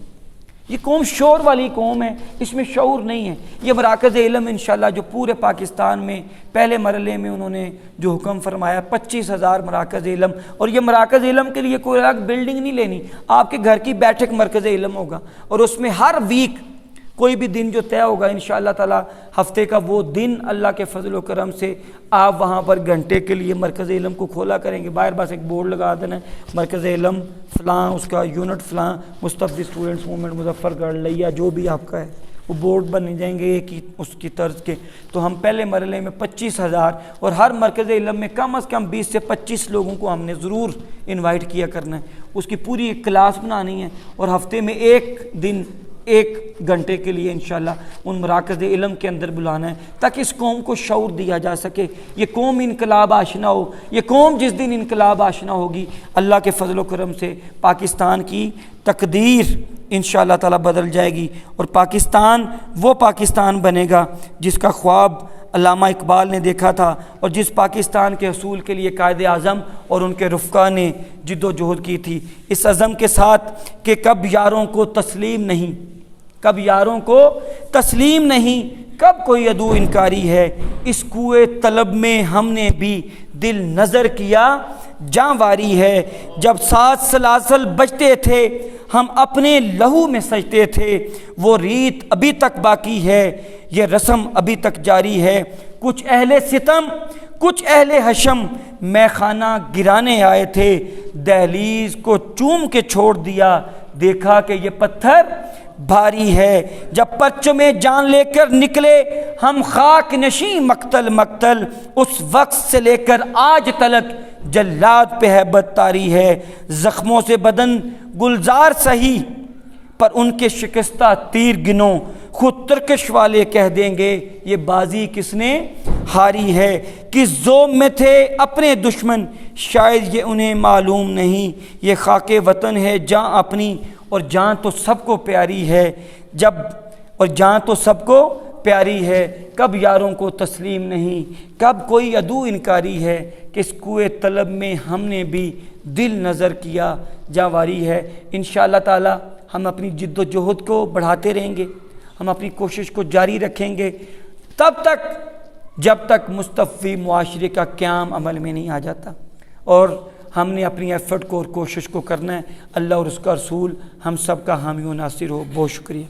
یہ قوم شعور والی قوم ہے, اس میں شعور نہیں ہے. یہ مراکز علم انشاءاللہ جو پورے پاکستان میں پہلے مرحلے میں انہوں نے جو حکم فرمایا 25,000 مراکز علم, اور یہ مراکز علم کے لیے کوئی الگ بلڈنگ نہیں لینی, آپ کے گھر کی بیٹھک مرکز علم ہوگا, اور اس میں ہر ویک کوئی بھی دن جو طے ہوگا انشاءاللہ تعالی ہفتے کا وہ دن اللہ کے فضل و کرم سے آپ وہاں پر گھنٹے کے لیے مرکز علم کو کھولا کریں گے. باہر بس ایک بورڈ لگا دینا ہے, مرکز علم فلاں, اس کا یونٹ فلاں, مصطفی اسٹوڈنٹس موومنٹ مظفر گڑھ لیا, جو بھی آپ کا ہے وہ بورڈ بن جائیں گے ایک ہی اس کی طرز کے. تو ہم پہلے مرحلے میں 25,000 اور ہر مرکز علم میں کم از کم 20 سے 25 لوگوں کو ہم نے ضرور انوائٹ کیا کرنا ہے. اس کی پوری ایک کلاس بنانی ہے, اور ہفتے میں ایک دن 1 گھنٹے کے لیے انشاءاللہ ان مراکز علم کے اندر بلانا ہے, تاکہ اس قوم کو شعور دیا جا سکے. یہ قوم انقلاب آشنا ہو. یہ قوم جس دن انقلاب آشنا ہوگی, اللہ کے فضل و کرم سے پاکستان کی تقدیر انشاءاللہ تعالی بدل جائے گی, اور پاکستان وہ پاکستان بنے گا جس کا خواب علامہ اقبال نے دیکھا تھا, اور جس پاکستان کے حصول کے لیے قائد اعظم اور ان کے رفقا نے جد و جہد کی تھی, اس عزم کے ساتھ کہ کب یاروں کو تسلیم نہیں, کب یاروں کو تسلیم نہیں, کب کوئی عدو انکاری ہے, اس کوئے طلب میں ہم نے بھی دل نظر کیا جاں واری ہے. جب 7 سلاسل بجتے تھے ہم اپنے لہو میں سجتے تھے, وہ ریت ابھی تک باقی ہے, یہ رسم ابھی تک جاری ہے. کچھ اہل ستم کچھ اہل حشم میں خانہ گرانے آئے تھے, دہلیز کو چوم کے چھوڑ دیا, دیکھا کہ یہ پتھر بھاری ہے. جب پرچم جان لے کر نکلے ہم خاک نشیں مقتل مقتل, اس وقت سے لے کر آج تلک جلاد پہ ہیبت طاری ہے. زخموں سے بدن گلزار سہی پر ان کے شکستہ تیر گنو, خود ترکش والے کہہ دیں گے یہ بازی کس نے ہاری ہے. کس زوم میں تھے اپنے دشمن شاید یہ انہیں معلوم نہیں, یہ خاک وطن ہے جاں اپنی اور جان تو سب کو پیاری ہے. جب اور جان تو سب کو پیاری ہے, کب یاروں کو تسلیم نہیں, کب کوئی عدو انکاری ہے, کہ اس کوئے طلب میں ہم نے بھی دل نظر کیا جاں واری ہے. انشاءاللہ تعالی ہم اپنی جد و جہد کو بڑھاتے رہیں گے, ہم اپنی کوشش کو جاری رکھیں گے تب تک جب تک مصطفی معاشرے کا قیام عمل میں نہیں آ جاتا, اور ہم نے اپنی ایفرٹ کو اور کوشش کو کرنا ہے. اللہ اور اس کا رسول ہم سب کا حامی و ناصر ہو. بہت شکریہ.